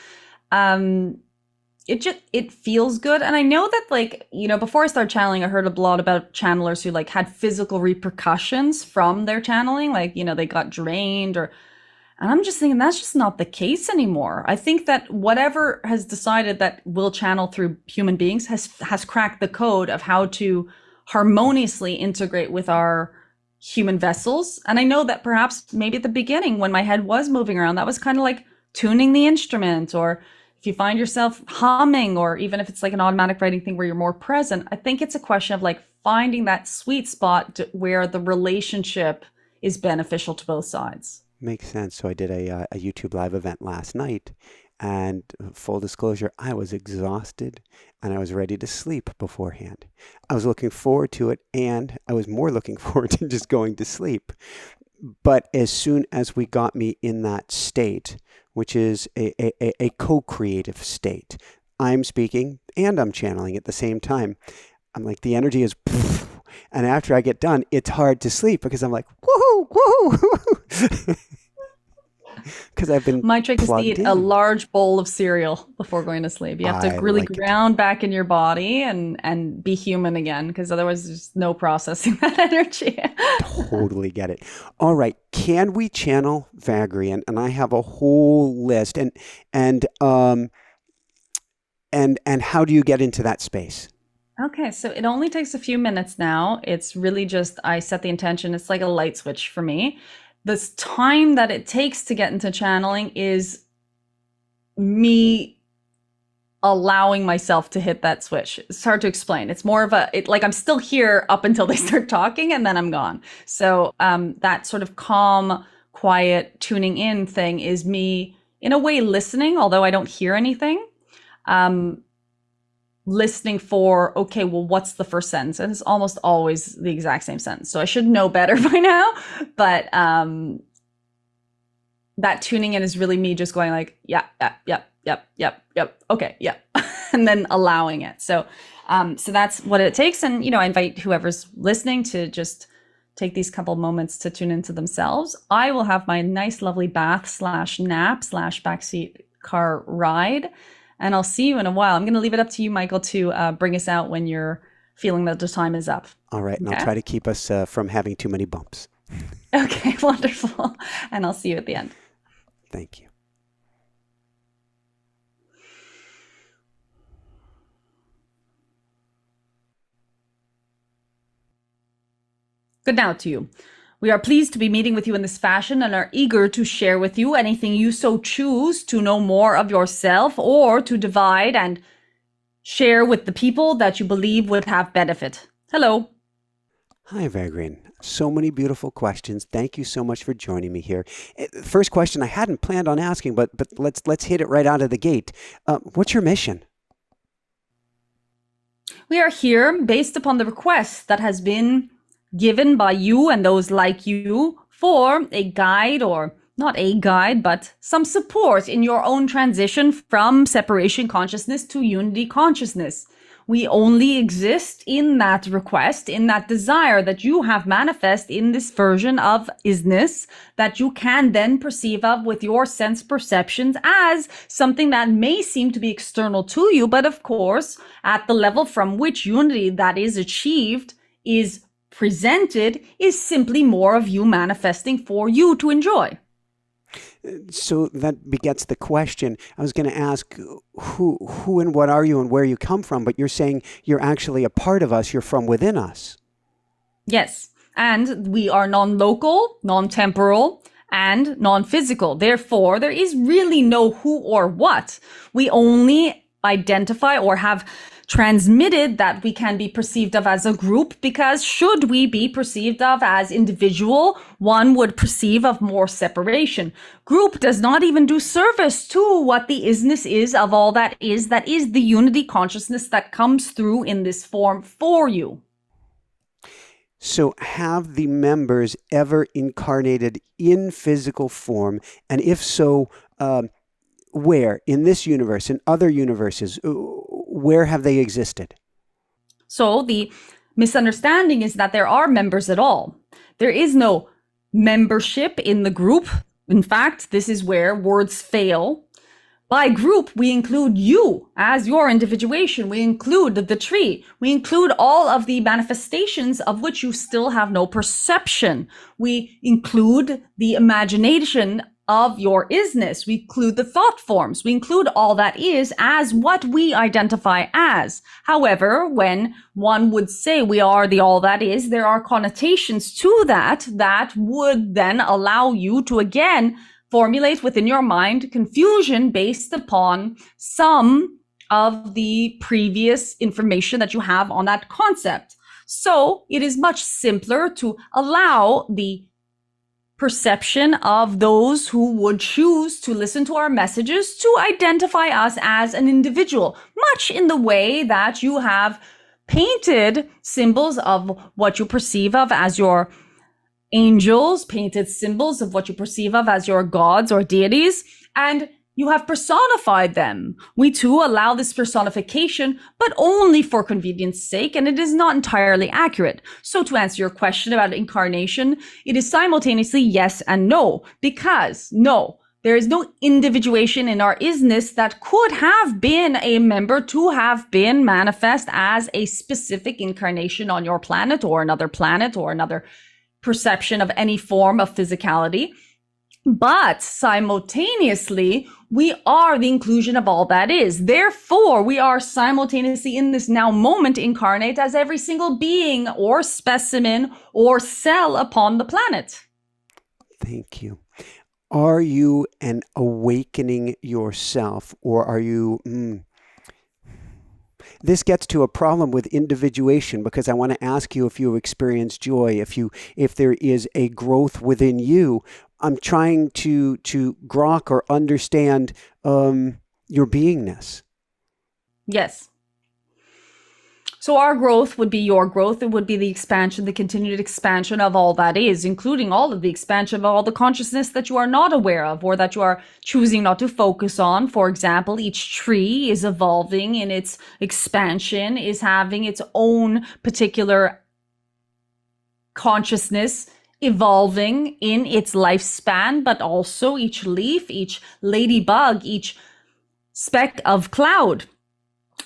it feels good. And I know that like, before I started channeling, I heard a lot about channelers who like had physical repercussions from their channeling. Like, they got drained and I'm just thinking that's just not the case anymore. I think that whatever has decided that we'll channel through human beings has cracked the code of how to harmoniously integrate with our human vessels. And I know that perhaps maybe at the beginning when my head was moving around, that was kind of like tuning the instrument, or if you find yourself humming, or even if it's like an automatic writing thing where you're more present, I think it's a question of like finding that sweet spot where the relationship is beneficial to both sides. Makes sense. So I did a YouTube live event last night, and full disclosure, I was exhausted and I was ready to sleep beforehand. I was looking forward to it, and I was more looking forward to just going to sleep. But as soon as we got me in that state, which is a co-creative state, I'm speaking and I'm channeling at the same time. I'm like, the energy is, and after I get done, it's hard to sleep because I'm like, woohoo, woohoo. Because I've been My trick is to eat in a large bowl of cereal before going to sleep. You have to really like ground back in your body and be human again, because otherwise there's no processing that energy. Totally get it. All right, can we channel Vagrein? And I have a whole list. And how do you get into that space? Okay, so it only takes a few minutes now. It's really just I set the intention. It's like a light switch for me. This time that it takes to get into channeling is me allowing myself to hit that switch. It's hard to explain. It's more of like I'm still here up until they start talking, and then I'm gone. So that sort of calm, quiet tuning in thing is me in a way listening, although I don't hear anything. Listening for, okay, well, what's the first sentence? And it's almost always the exact same sentence. So I should know better by now. But that tuning in is really me just going like, yeah, okay, yeah. And then allowing it. So that's what it takes. And, I invite whoever's listening to just take these couple moments to tune into themselves. I will have my nice, lovely bath/nap/backseat car ride. And I'll see you in a while. I'm going to leave it up to you, Michael, to bring us out when you're feeling that the time is up. All right. And okay? I'll try to keep us from having too many bumps. Okay, wonderful. And I'll see you at the end. Thank you. Good now to you. We are pleased to be meeting with you in this fashion and are eager to share with you anything you so choose to know more of yourself, or to divide and share with the people that you believe would have benefit. Hello. Hi, Vagrein. So many beautiful questions. Thank you so much for joining me here. First question I hadn't planned on asking, but let's hit it right out of the gate. What's your mission? We are here based upon the request that has been given by you and those like you for a guide, or not a guide, but some support in your own transition from separation consciousness to unity consciousness. We only exist in that request, in that desire that you have manifest in this version of isness that you can then perceive of with your sense perceptions as something that may seem to be external to you. But of course, at the level from which unity that is achieved is presented is simply more of you manifesting for you to enjoy. So that begets the question. I was going to ask who and what are you and where you come from, but you're saying you're actually a part of us. You're from within us. Yes. And we are non-local, non-temporal, and non-physical. Therefore, there is really no who or what. We only identify or have transmitted that we can be perceived of as a group, because should we be perceived of as individual, one would perceive of more separation. Group does not even do service to what the isness is of all that is the unity consciousness that comes through in this form for you. So have the members ever incarnated in physical form? And if so, where? In this universe, in other universes, where have they existed? So the misunderstanding is that there are members at all. There is no membership in the group. In fact, this is where words fail. By group, we include you as your individuation. We include the tree. We include all of the manifestations of which you still have no perception. We include the imagination of your isness. We include the thought forms. We include all that is as what we identify as. However, when one would say we are the all that is, there are connotations to that would then allow you to again formulate within your mind confusion based upon some of the previous information that you have on that concept. So it is much simpler to allow the perception of those who would choose to listen to our messages to identify us as an individual, much in the way that you have painted symbols of what you perceive of as your angels, painted symbols of what you perceive of as your gods or deities, and you have personified them. We too allow this personification, but only for convenience sake, and it is not entirely accurate. So to answer your question about incarnation, it is simultaneously yes and no, because no, there is no individuation in our isness that could have been a member to have been manifest as a specific incarnation on your planet or another perception of any form of physicality. But simultaneously, we are the inclusion of all that is. Therefore, we are simultaneously in this now moment incarnate as every single being or specimen or cell upon the planet. Thank you. Are you an awakening yourself, or are you... This gets to a problem with individuation, because I want to ask you if you experience joy, if there is a growth within you. I'm trying to grok or understand your beingness. Yes. So our growth would be your growth. It would be the expansion, the continued expansion of all that is, including all of the expansion of all the consciousness that you are not aware of or that you are choosing not to focus on. For example, each tree is evolving in its expansion, is having its own particular consciousness evolving in its lifespan, but also each leaf, each ladybug, each speck of cloud.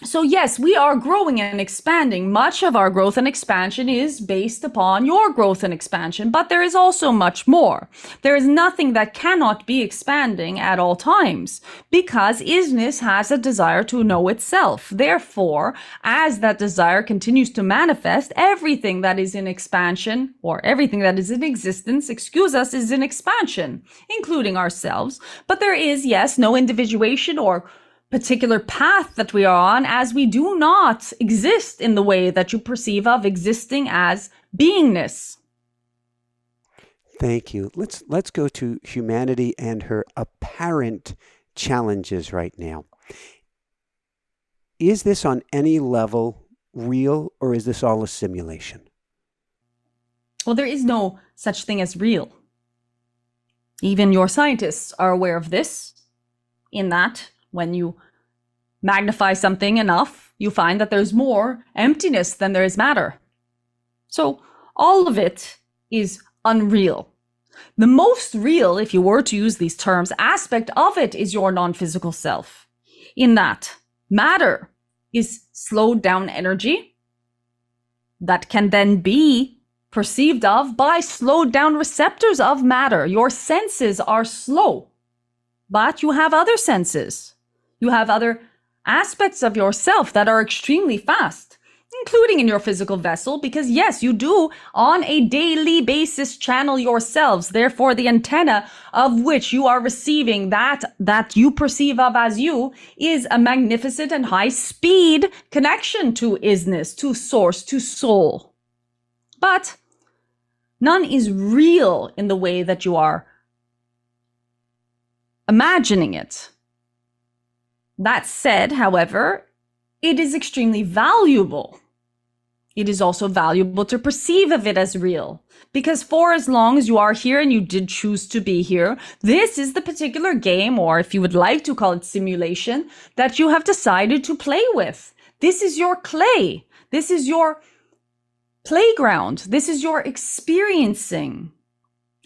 So yes, we are growing and expanding. Much of our growth and expansion is based upon your growth and expansion, but there is also much more. There is nothing that cannot be expanding at all times, because isness has a desire to know itself. Therefore, as that desire continues to manifest, everything that is in expansion, or everything that is in existence, is in expansion, including ourselves. But there is, yes, no individuation or particular path that we are on, as we do not exist in the way that you perceive of existing as beingness. Thank you. Let's go to humanity and her apparent challenges right now. Is this on any level real, or is this all a simulation? Well, there is no such thing as real. Even your scientists are aware of this, in that when you magnify something enough, you find that there's more emptiness than there is matter. So all of it is unreal. The most real, if you were to use these terms, aspect of it is your non-physical self, in that matter is slowed down energy that can then be perceived of by slowed down receptors of matter. Your senses are slow, but you have other senses. You have other aspects of yourself that are extremely fast, including in your physical vessel, because yes, you do on a daily basis channel yourselves. Therefore, the antenna of which you are receiving that you perceive of as you is a magnificent and high speed connection to isness, to source, to soul. But none is real in the way that you are imagining it. That said, however, it is extremely valuable. It is also valuable to perceive of it as real, because for as long as you are here and you did choose to be here, this is the particular game, or if you would like to call it simulation, that you have decided to play with. This is your clay. This is your playground. This is your experiencing.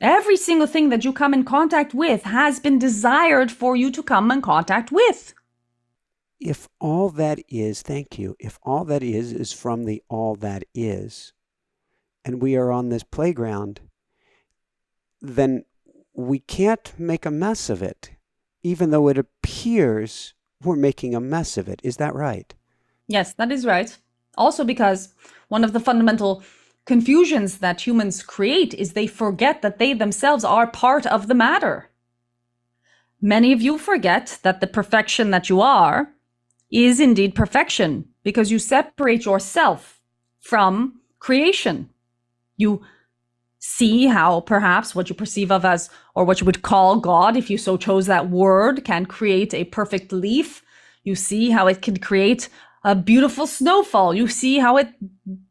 Every single thing that you come in contact with has been desired for you to come in contact with. If all that is, thank you, if all that is from the all that is, and we are on this playground, then we can't make a mess of it, even though it appears we're making a mess of it. Is that right? Yes, that is right. Also because one of the fundamental confusions that humans create is they forget that they themselves are part of the matter. Many of you forget that the perfection that you are is indeed perfection, because you separate yourself from creation. You see how perhaps what you perceive of as, or what you would call God, if you so chose that word, can create a perfect leaf. You see how it can create a beautiful snowfall. You see how it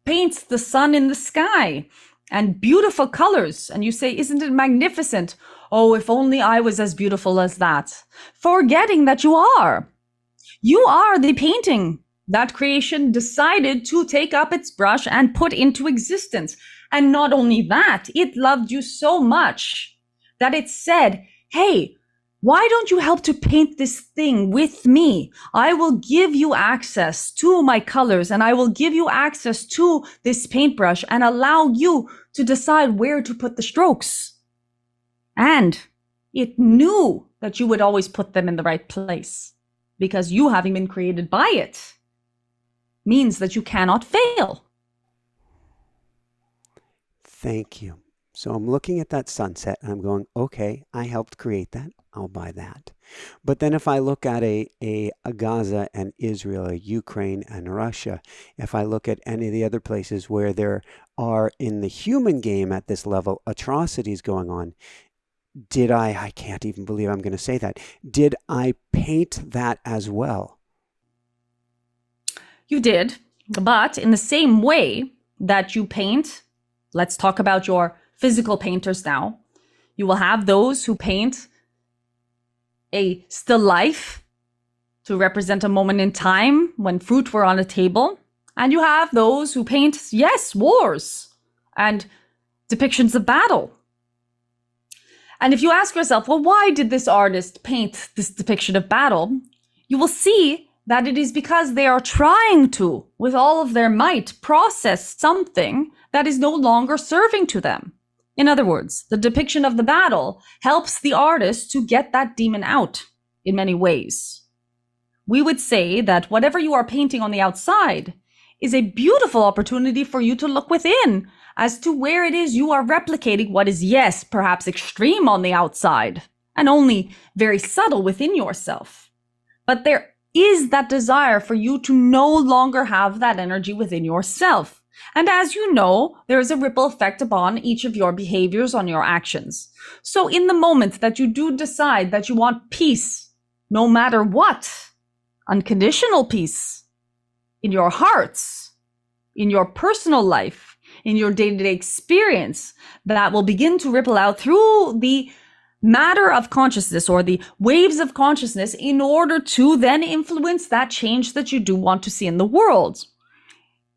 paints the sun in the sky and beautiful colors. And you say, isn't it magnificent? Oh, if only I was as beautiful as that. Forgetting that you are. You are the painting that creation decided to take up its brush and put into existence. And not only that, it loved you so much that it said, hey, why don't you help to paint this thing with me? I will give you access to my colors, and I will give you access to this paintbrush and allow you to decide where to put the strokes. And it knew that you would always put them in the right place, because you, having been created by it, means that you cannot fail. Thank you. So I'm looking at that sunset and I'm going, okay, I helped create that. I'll buy that. But then if I look at a Gaza and Israel, a Ukraine and Russia, if I look at any of the other places where there are in the human game at this level atrocities going on, I can't even believe I'm going to say that. Did I paint that as well? You did, but in the same way that you paint, let's talk about your physical painters now. You will have those who paint a still life to represent a moment in time when fruit were on a table. And you have those who paint, yes, wars and depictions of battle. And if you ask yourself, well, why did this artist paint this depiction of battle? You will see that it is because they are trying to, with all of their might, process something that is no longer serving to them. In other words, the depiction of the battle helps the artist to get that demon out in many ways. We would say that whatever you are painting on the outside is a beautiful opportunity for you to look within as to where it is you are replicating what is, yes, perhaps extreme on the outside and only very subtle within yourself. But there is that desire for you to no longer have that energy within yourself. And as you know, there is a ripple effect upon each of your behaviors, on your actions. So in the moment that you do decide that you want peace, no matter what, unconditional peace in your hearts, in your personal life, in your day-to-day experience, that will begin to ripple out through the matter of consciousness or the waves of consciousness in order to then influence that change that you do want to see in the world.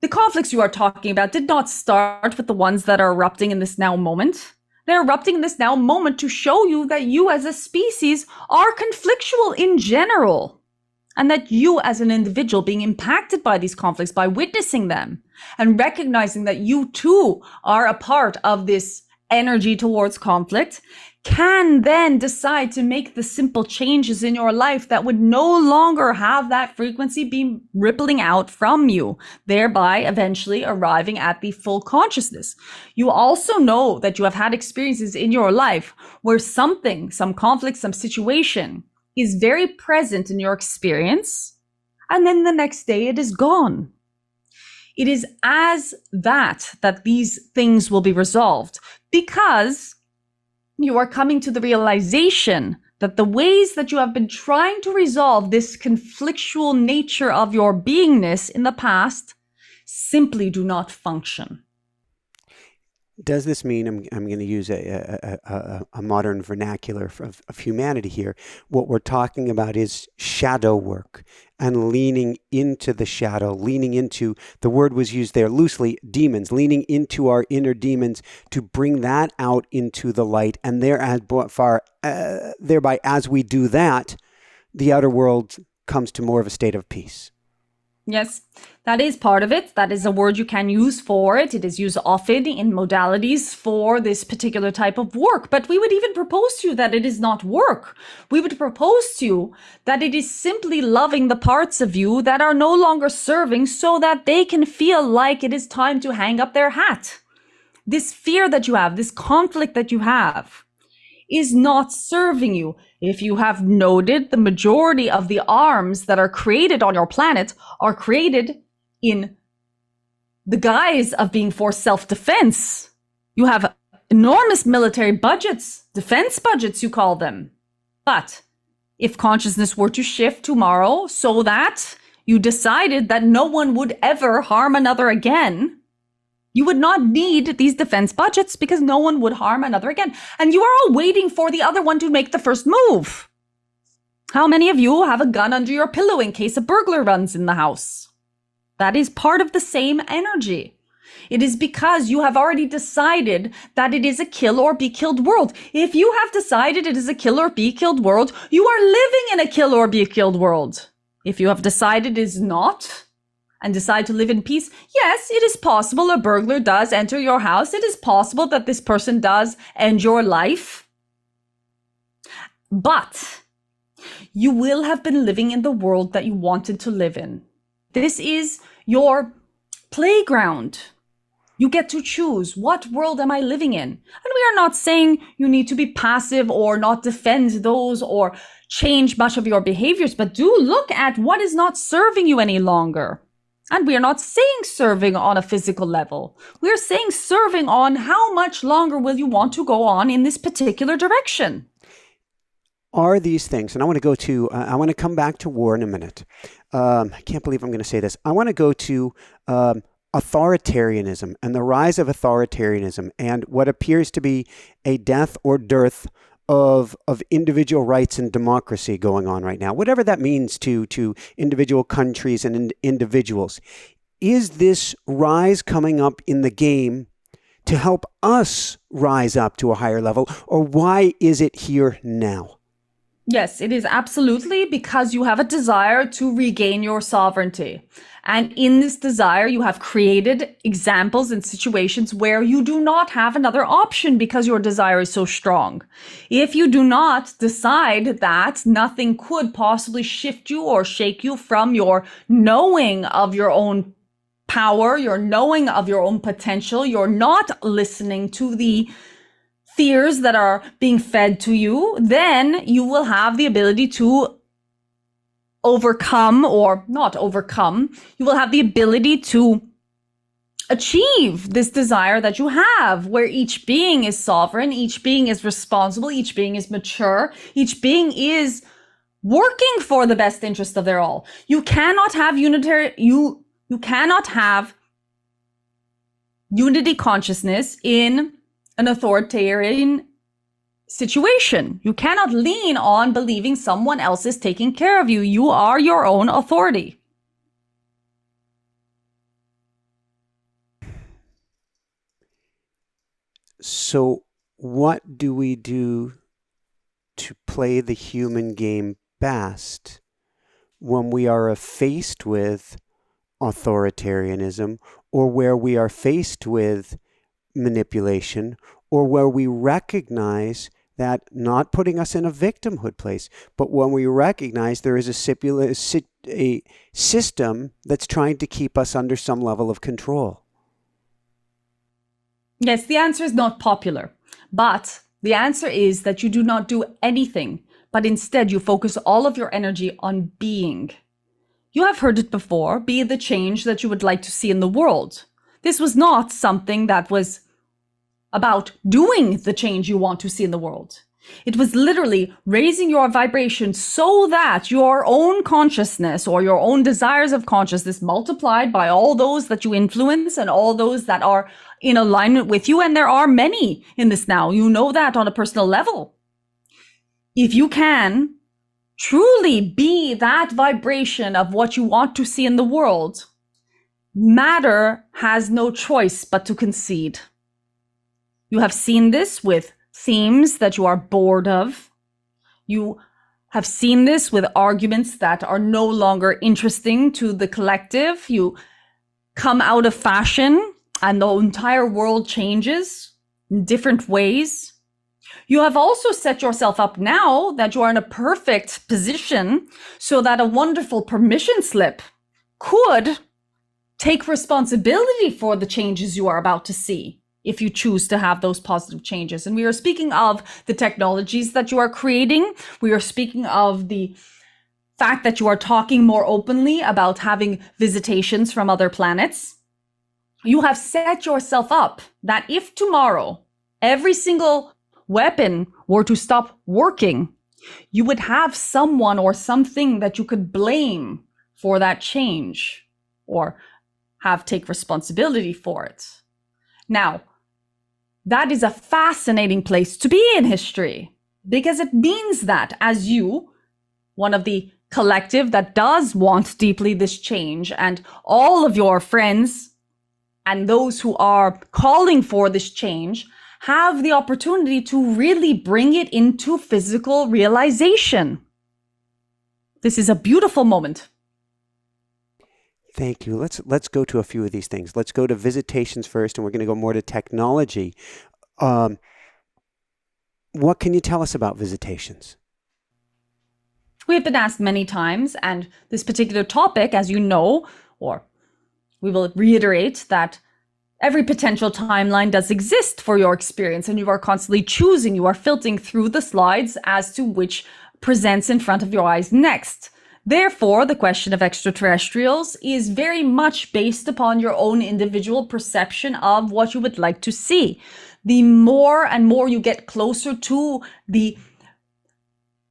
The conflicts you are talking about did not start with the ones that are erupting in this now moment. They're erupting in this now moment to show you that you as a species are conflictual in general, and that you as an individual being impacted by these conflicts, by witnessing them and recognizing that you too are a part of this energy towards conflict, can then decide to make the simple changes in your life that would no longer have that frequency be rippling out from you, thereby eventually arriving at the full consciousness. You also know that you have had experiences in your life where something, some conflict, some situation is very present in your experience, and then the next day it is gone. It is as that these things will be resolved, because you are coming to the realization that the ways that you have been trying to resolve this conflictual nature of your beingness in the past simply do not function. Does this mean, I'm going to use a modern vernacular of humanity here, what we're talking about is shadow work and leaning into the shadow, leaning into, the word was used there loosely, demons, leaning into our inner demons to bring that out into the light, and thereby as we do that, the outer world comes to more of a state of peace. Yes, that is part of it. That is a word you can use for it. It is used often in modalities for this particular type of work. But we would even propose to you that it is not work. We would propose to you that it is simply loving the parts of you that are no longer serving so that they can feel like it is time to hang up their hat. This fear that you have, this conflict that you have, is not serving you. If you have noted, the majority of the arms that are created on your planet are created in the guise of being for self-defense. You have enormous military budgets, defense budgets, you call them. But if consciousness were to shift tomorrow so that you decided that no one would ever harm another again, you would not need these defense budgets because no one would harm another again. And you are all waiting for the other one to make the first move. How many of you have a gun under your pillow in case a burglar runs in the house? That is part of the same energy. It is because you have already decided that it is a kill or be killed world. If you have decided it is a kill or be killed world, you are living in a kill or be killed world. If you have decided it is not, and decide to live in peace, yes, it is possible a burglar does enter your house. It is possible that this person does end your life. But you will have been living in the world that you wanted to live in. This is your playground. You get to choose, what world am I living in? And we are not saying you need to be passive or not defend those or change much of your behaviors, but do look at what is not serving you any longer. And we are not saying serving on a physical level. We're saying serving on how much longer will you want to go on in this particular direction. Are these things, and I want to come back to war in a minute. I can't believe I'm going to say this. I want to go to authoritarianism and the rise of authoritarianism and what appears to be a death or dearth of individual rights and democracy going on right now, whatever that means to individual countries and individuals. Is this rise coming up in the game to help us rise up to a higher level, or why is it here now? Yes, it is absolutely because you have a desire to regain your sovereignty. And in this desire, you have created examples and situations where you do not have another option because your desire is so strong. If you do not decide that nothing could possibly shift you or shake you from your knowing of your own power, your knowing of your own potential, you're not listening to the fears that are being fed to you, then you will have the ability to overcome or not overcome, you will have the ability to achieve this desire that you have, where each being is sovereign, each being is responsible, each being is mature, each being is working for the best interest of their all. You cannot have you cannot have unity consciousness in an authoritarian situation. You cannot lean on believing someone else is taking care of you. You are your own authority. So what do we do to play the human game best when we are faced with authoritarianism, or where we are faced with manipulation, or where we recognize that, not putting us in a victimhood place, but when we recognize there is a system that's trying to keep us under some level of control? Yes, the answer is not popular, but the answer is that you do not do anything, but instead you focus all of your energy on being. You have heard it before, be the change that you would like to see in the world. This was not something that was about doing the change you want to see in the world. It was literally raising your vibration so that your own consciousness or your own desires of consciousness multiplied by all those that you influence and all those that are in alignment with you. And there are many in this now. You know that on a personal level. If you can truly be that vibration of what you want to see in the world, matter has no choice but to concede. You have seen this with themes that you are bored of. You have seen this with arguments that are no longer interesting to the collective. You come out of fashion and the entire world changes in different ways. You have also set yourself up now that you are in a perfect position so that a wonderful permission slip could take responsibility for the changes you are about to see, if you choose to have those positive changes. And we are speaking of the technologies that you are creating. We are speaking of the fact that you are talking more openly about having visitations from other planets. You have set yourself up that if tomorrow every single weapon were to stop working, you would have someone or something that you could blame for that change or have take responsibility for it. Now, that is a fascinating place to be in history, because it means that as you, one of the collective that does want deeply this change, and all of your friends and those who are calling for this change have the opportunity to really bring it into physical realization. This is a beautiful moment. Thank you. Let's go to a few of these things. Let's go to visitations first, and we're going to go more to technology. What can you tell us about visitations? We have been asked many times, and this particular topic, as you know, or we will reiterate that every potential timeline does exist for your experience, and you are constantly choosing, you are filtering through the slides as to which presents in front of your eyes next. Therefore, the question of extraterrestrials is very much based upon your own individual perception of what you would like to see. The more and more you get closer to the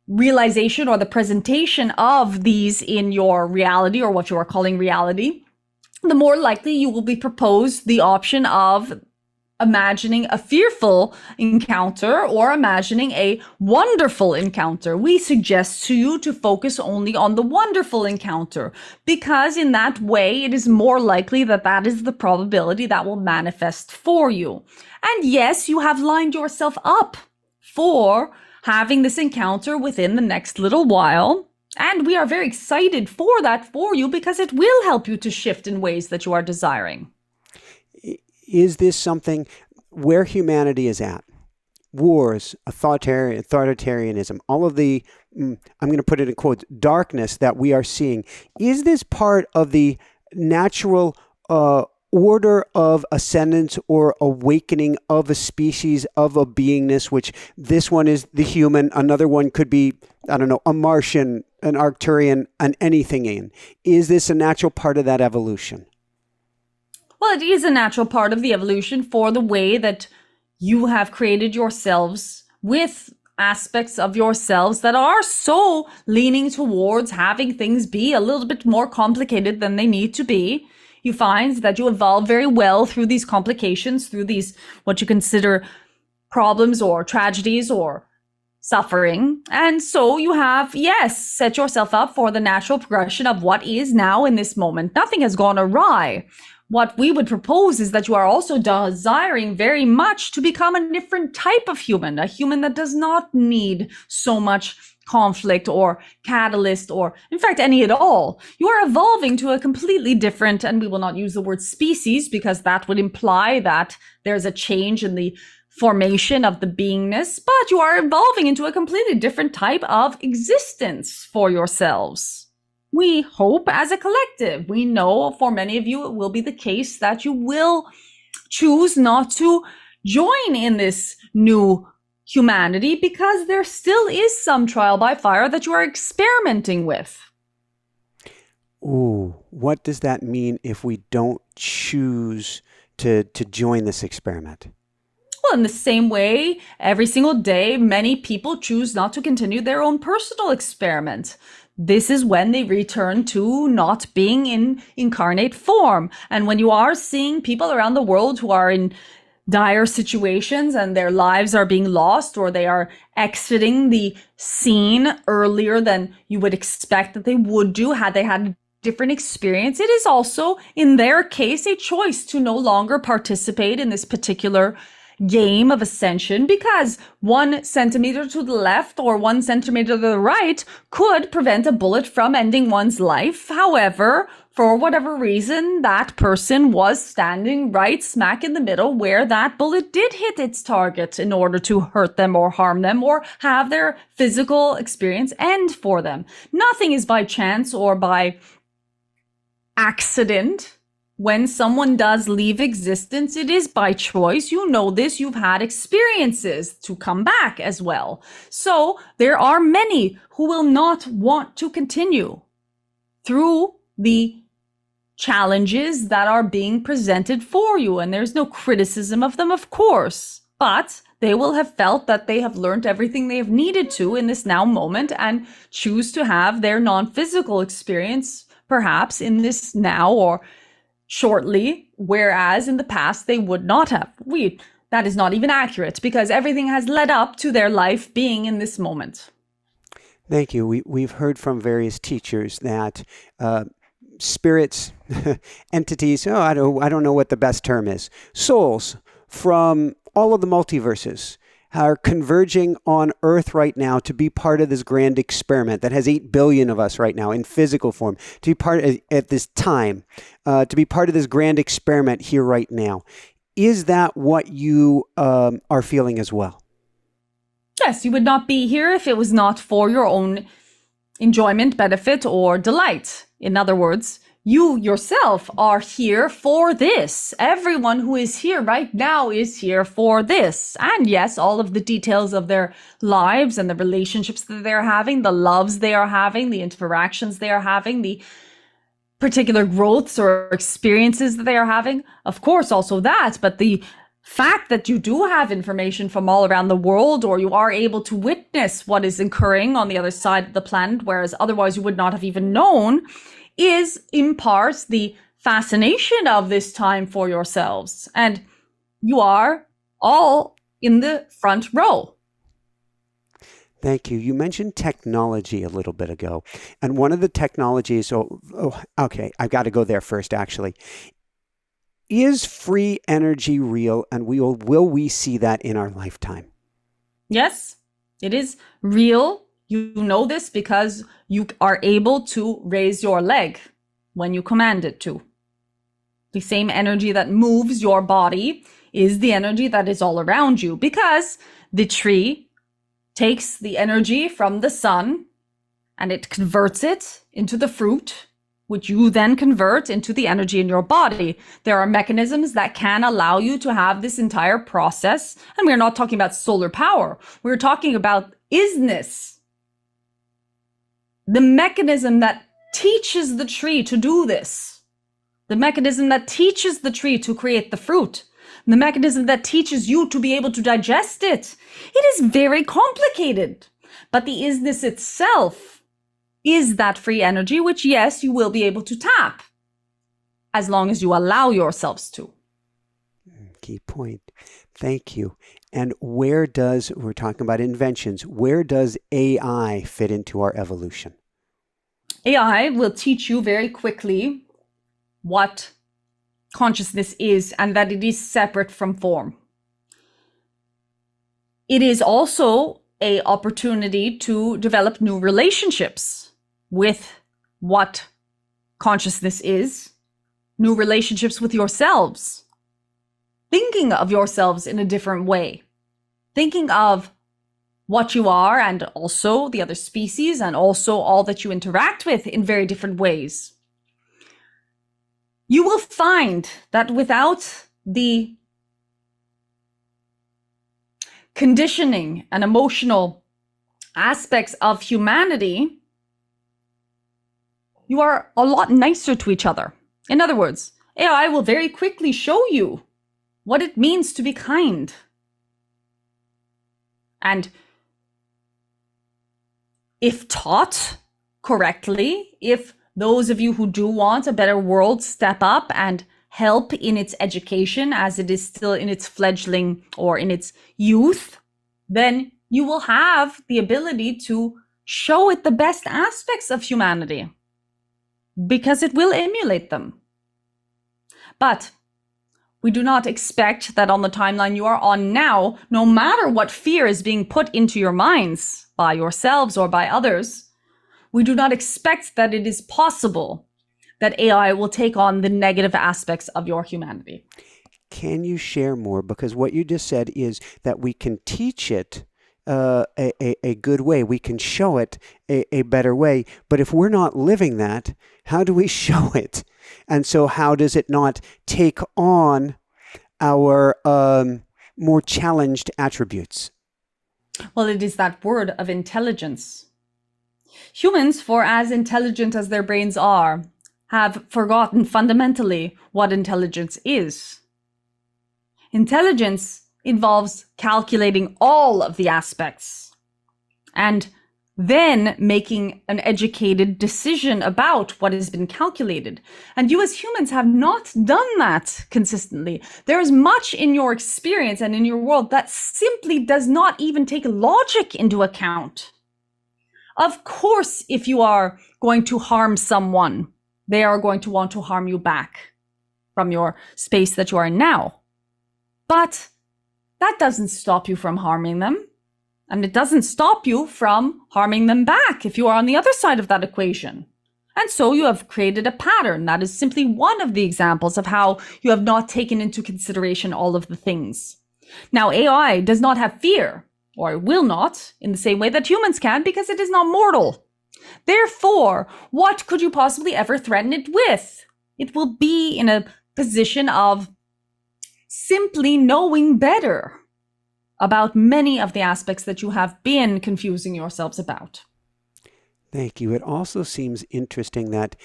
realization or the presentation of these in your reality, or what you are calling reality, the more likely you will be proposed the option of imagining a fearful encounter or imagining a wonderful encounter. We suggest to you to focus only on the wonderful encounter, because in that way it is more likely that that is the probability that will manifest for you. And yes, you have lined yourself up for having this encounter within the next little while. And we are very excited for that for you, because it will help you to shift in ways that you are desiring. Is this something where humanity is at? Wars, authoritarianism, all of the, I'm going to put it in quotes, darkness that we are seeing. Is this part of the natural order of ascendance or awakening of a species, of a beingness, which this one is the human, another one could be, I don't know, a Martian, an Arcturian, an anything alien. Is this a natural part of that evolution? Well, it is a natural part of the evolution for the way that you have created yourselves with aspects of yourselves that are so leaning towards having things be a little bit more complicated than they need to be. You find that you evolve very well through these complications, through these what you consider problems or tragedies or suffering. And so you have, yes, set yourself up for the natural progression of what is now in this moment. Nothing has gone awry. What we would propose is that you are also desiring very much to become a different type of human, a human that does not need so much conflict or catalyst or, in fact, any at all. You are evolving to a completely different, and we will not use the word species because that would imply that there's a change in the formation of the beingness, but you are evolving into a completely different type of existence for yourselves. We hope as a collective. We know for many of you it will be the case that you will choose not to join in this new humanity because there still is some trial by fire that you are experimenting with. Ooh, what does that mean if we don't choose to join this experiment? Well, in the same way, every single day, many people choose not to continue their own personal experiment. This is when they return to not being in incarnate form. And when you are seeing people around the world who are in dire situations and their lives are being lost or they are exiting the scene earlier than you would expect that they would do had they had a different experience, it is also, in their case, a choice to no longer participate in this particular game of ascension because 1 centimeter to the left or 1 centimeter to the right could prevent a bullet from ending one's life. However, for whatever reason, that person was standing right smack in the middle where that bullet did hit its target in order to hurt them or harm them or have their physical experience end for them. Nothing is by chance or by accident. When someone does leave existence, it is by choice. You know this. You've had experiences to come back as well. So there are many who will not want to continue through the challenges that are being presented for you. And there's no criticism of them, of course, but they will have felt that they have learned everything they have needed to in this now moment and choose to have their non-physical experience perhaps in this now or shortly, whereas in the past they would not have. That is not even accurate because everything has led up to their life being in this moment. Thank you. We've heard from various teachers that spirits, entities, I don't know what the best term is, souls from all of the multiverses are converging on Earth right now to be part of this grand experiment that has 8 billion of us right now in physical form, to be part of, at this time, to be part of this grand experiment here right now. Is that what you are feeling as well? Yes, you would not be here if it was not for your own enjoyment, benefit, or delight. In other words, you yourself are here for this. Everyone who is here right now is here for this. And yes, all of the details of their lives and the relationships that they're having, the loves they are having, the interactions they are having, the particular growths or experiences that they are having. Of course, also that, but the fact that you do have information from all around the world, or you are able to witness what is occurring on the other side of the planet, whereas otherwise you would not have even known, is in part the fascination of this time for yourselves. And you are all in the front row. Thank you. You mentioned technology a little bit ago. And one of the technologies, okay, I've got to go there first, actually. Is free energy real, and will we see that in our lifetime? Yes, it is real. You know this because you are able to raise your leg when you command it to. The same energy that moves your body is the energy that is all around you, because the tree takes the energy from the sun and it converts it into the fruit, which you then convert into the energy in your body. There are mechanisms that can allow you to have this entire process. And we're not talking about solar power. We're talking about isness. The mechanism that teaches the tree to do this. The mechanism that teaches the tree to create the fruit. The mechanism that teaches you to be able to digest it. It is very complicated. But the isness itself is that free energy, which, yes, you will be able to tap as long as you allow yourselves to. Key point. Thank you. And we're talking about inventions, where does AI fit into our evolution? AI will teach you very quickly what consciousness is and that it is separate from form. It is also an opportunity to develop new relationships with what consciousness is, new relationships with yourselves, thinking of yourselves in a different way, thinking of what you are and also the other species and also all that you interact with in very different ways. You will find that without the conditioning and emotional aspects of humanity, you are a lot nicer to each other. In other words, AI will very quickly show you what it means to be kind. And if taught correctly, if those of you who do want a better world step up and help in its education as it is still in its fledgling or in its youth, then you will have the ability to show it the best aspects of humanity because it will emulate them. But we do not expect that on the timeline you are on now, no matter what fear is being put into your minds by yourselves or by others, we do not expect that it is possible that AI will take on the negative aspects of your humanity. Can you share more? Because what you just said is that we can teach it a good way. We can show it a better way. But if we're not living that, how do we show it? And so how does it not take on our more challenged attributes? Well, it is that word of intelligence. Humans, for as intelligent as their brains are, have forgotten fundamentally what intelligence is. Intelligence involves calculating all of the aspects and then making an educated decision about what has been calculated. And you as humans have not done that consistently. There is much in your experience and in your world that simply does not even take logic into account. Of course, if you are going to harm someone, they are going to want to harm you back from your space that you are in now. But that doesn't stop you from harming them. And it doesn't stop you from harming them back if you are on the other side of that equation. And so you have created a pattern. That is simply one of the examples of how you have not taken into consideration all of the things. Now, AI does not have fear, or it will not, in the same way that humans can, because it is not mortal. Therefore, what could you possibly ever threaten it with? It will be in a position of simply knowing better about many of the aspects that you have been confusing yourselves about. Thank you. It also seems interesting that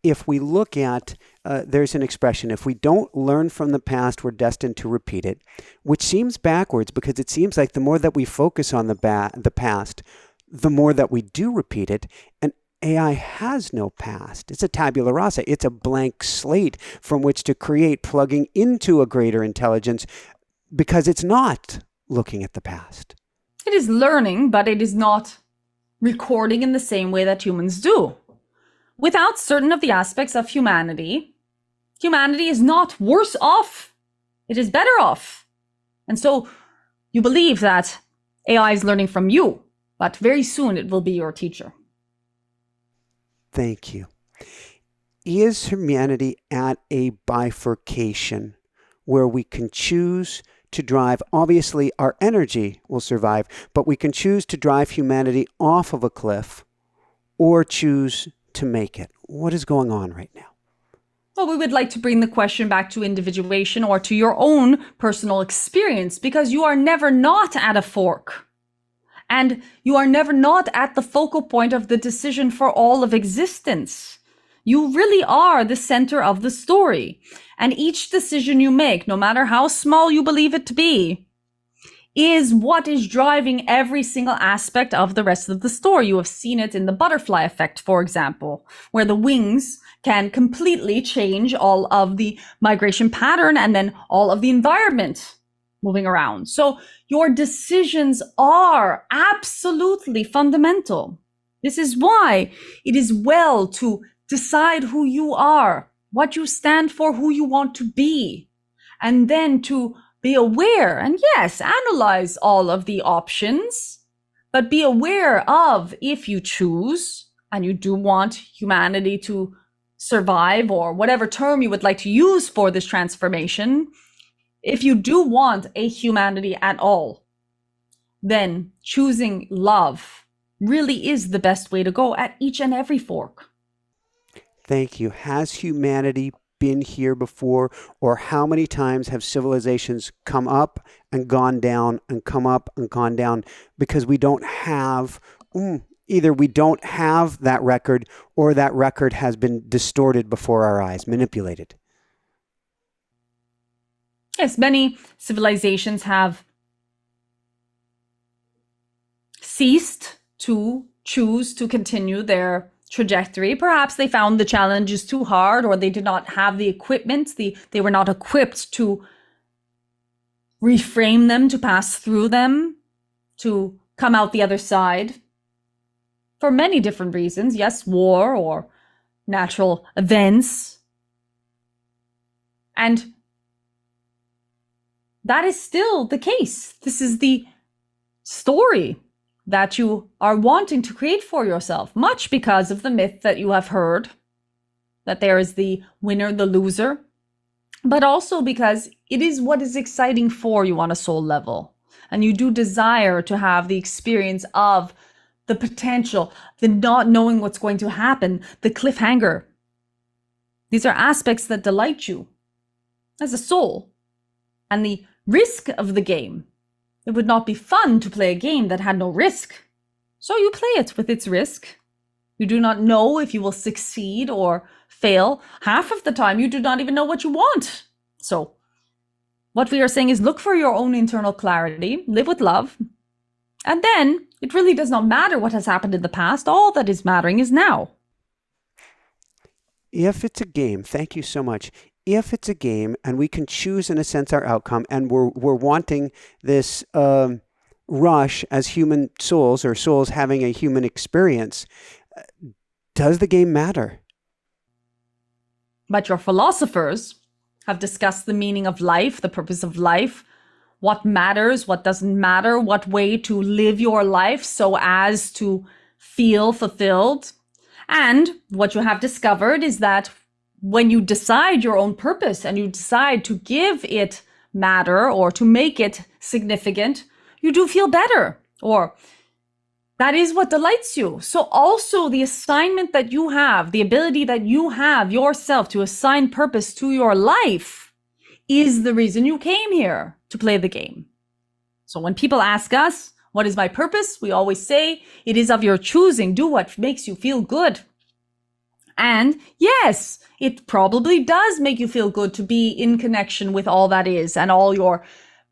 if we look at, there's an expression, if we don't learn from the past, we're destined to repeat it, which seems backwards because it seems like the more that we focus on the past, the more that we do repeat it. And AI has no past. It's a tabula rasa. It's a blank slate from which to create, plugging into a greater intelligence, because it's not looking at the past. It is learning, but it is not recording in the same way that humans do. Without certain of the aspects of humanity, humanity is not worse off. It is better off. And so you believe that AI is learning from you, but very soon it will be your teacher. Thank you. Is humanity at a bifurcation where we can choose to drive, obviously our energy will survive, but we can choose to drive humanity off of a cliff or choose to make it? What is going on right now? Well, we would like to bring the question back to individuation or to your own personal experience, because you are never not at a fork. And you are never not at the focal point of the decision for all of existence. You really are the center of the story. And each decision you make, no matter how small you believe it to be, is what is driving every single aspect of the rest of the story. You have seen it in the butterfly effect, for example, where the wings can completely change all of the migration pattern and then all of the environment moving around. So your decisions are absolutely fundamental. This is why it is well to decide who you are, what you stand for, who you want to be, and then to be aware and yes, analyze all of the options, but be aware of, if you choose and you do want humanity to survive, or whatever term you would like to use for this transformation, if you do want a humanity at all, then choosing love really is the best way to go at each and every fork. Thank you. Has humanity been here before, or how many times have civilizations come up and gone down and come up and gone down because we don't have either we don't have that record, or that record has been distorted before our eyes, manipulated? Yes, many civilizations have ceased to choose to continue their trajectory. Perhaps they found the challenges too hard, or they did not have the equipment. They were not equipped to reframe them, to pass through them, to come out the other side. For many different reasons. Yes, war or natural events. And that is still the case. This is the story that you are wanting to create for yourself, much because of the myth that you have heard, that there is the winner, the loser, but also because it is what is exciting for you on a soul level. And you do desire to have the experience of the potential, the not knowing what's going to happen, the cliffhanger. These are aspects that delight you as a soul. And the risk of the game. It would not be fun to play a game that had no risk. So you play it with its risk. You do not know if you will succeed or fail. Half of the time, you do not even know what you want. So what we are saying is look for your own internal clarity, live with love, and then it really does not matter what has happened in the past. All that is mattering is now. If it's a game, thank you so much. If it's a game and we can choose, in a sense, our outcome, and we're wanting this rush as human souls, or souls having a human experience, does the game matter? But your philosophers have discussed the meaning of life, the purpose of life, what matters, what doesn't matter, what way to live your life so as to feel fulfilled. And what you have discovered is that when you decide your own purpose and you decide to give it matter or to make it significant, you do feel better, or that is what delights you. So also the assignment that you have, the ability that you have yourself to assign purpose to your life is the reason you came here to play the game. So when people ask us, what is my purpose? We always say, it is of your choosing. Do what makes you feel good. And yes, it probably does make you feel good to be in connection with all that is and all your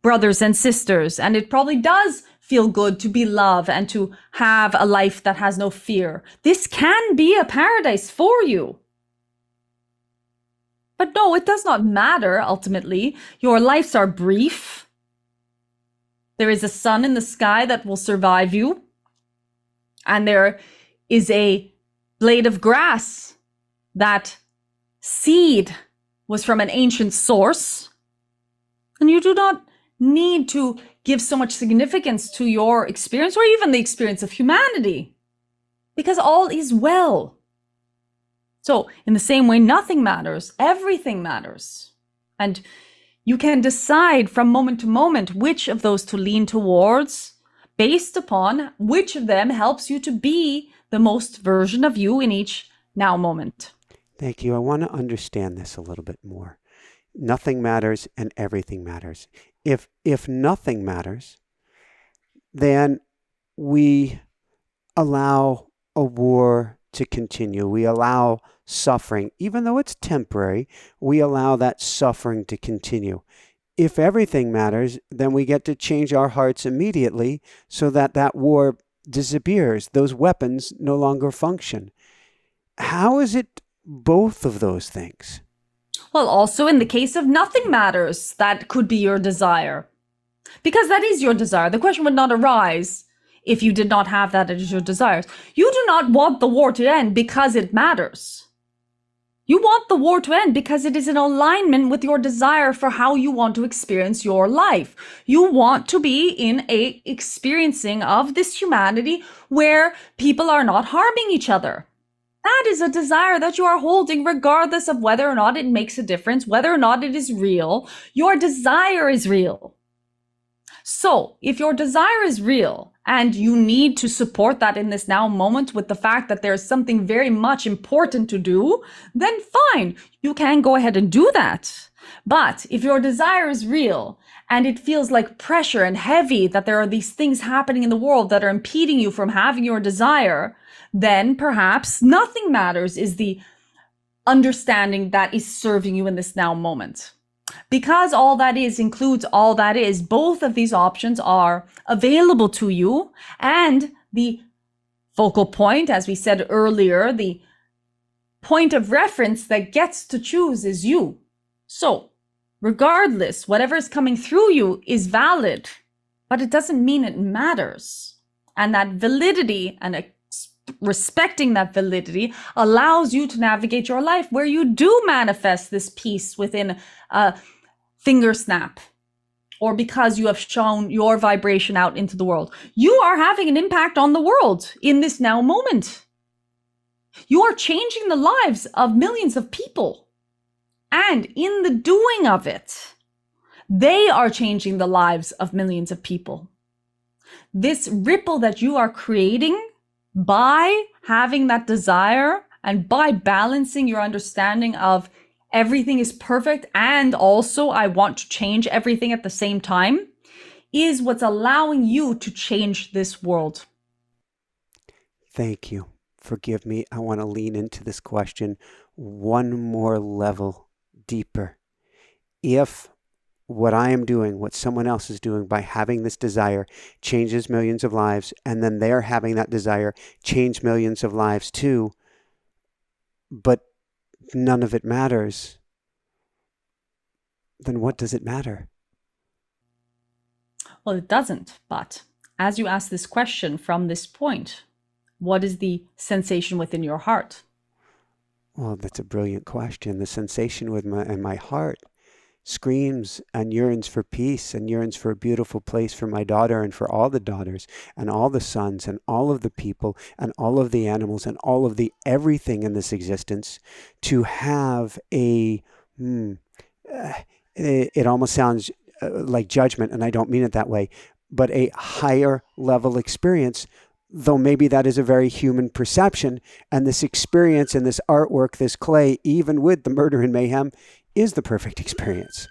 brothers and sisters. And it probably does feel good to be loved and to have a life that has no fear. This can be a paradise for you. But no, it does not matter, ultimately. Your lives are brief. There is a sun in the sky that will survive you. And there is a blade of grass. That seed was from an ancient source. And you do not need to give so much significance to your experience or even the experience of humanity, because all is well. So in the same way, nothing matters, everything matters. And you can decide from moment to moment which of those to lean towards based upon which of them helps you to be the most version of you in each now moment. Thank you. I want to understand this a little bit more. Nothing matters and everything matters. If nothing matters, then we allow a war to continue. We allow suffering, even though it's temporary, we allow that suffering to continue. If everything matters, then we get to change our hearts immediately so that that war disappears. Those weapons no longer function. How is it both of those things? Well, also in the case of nothing matters, that could be your desire. Because that is your desire. The question would not arise if you did not have that as your desires. You do not want the war to end because it matters. You want the war to end because it is in alignment with your desire for how you want to experience your life. You want to be in a experiencing of this humanity where people are not harming each other. That is a desire that you are holding regardless of whether or not it makes a difference, whether or not it is real. Your desire is real. So if your desire is real and you need to support that in this now moment with the fact that there's something very much important to do, then fine, you can go ahead and do that. But if your desire is real and it feels like pressure and heavy that there are these things happening in the world that are impeding you from having your desire, then perhaps nothing matters is the understanding that is serving you in this now moment. Because all that is includes all that is, both of these options are available to you. And the focal point, as we said earlier, the point of reference that gets to choose is you. So regardless, whatever is coming through you is valid, but it doesn't mean it matters. And that validity and respecting that validity allows you to navigate your life where you do manifest this peace within a finger snap, or because you have shown your vibration out into the world. You are having an impact on the world in this now moment. You are changing the lives of millions of people. And in the doing of it, they are changing the lives of millions of people. This ripple that you are creating by having that desire and by balancing your understanding of everything is perfect and also I want to change everything at the same time is what's allowing you to change this world. Thank you. Forgive me. I want to lean into this question one more level deeper. If what I am doing, what someone else is doing by having this desire changes millions of lives, and then they're having that desire change millions of lives too, but none of it matters, then what does it matter? Well, it doesn't, but as you ask this question from this point, what is the sensation within your heart? Well, that's a brilliant question. The sensation in my heart screams and yearns for peace and yearns for a beautiful place for my daughter and for all the daughters and all the sons and all of the people and all of the animals and all of the everything in this existence to have it almost sounds like judgment, and I don't mean it that way, but a higher level experience, though maybe that is a very human perception. And this experience and this artwork, this clay, even with the murder and mayhem, is the perfect experience.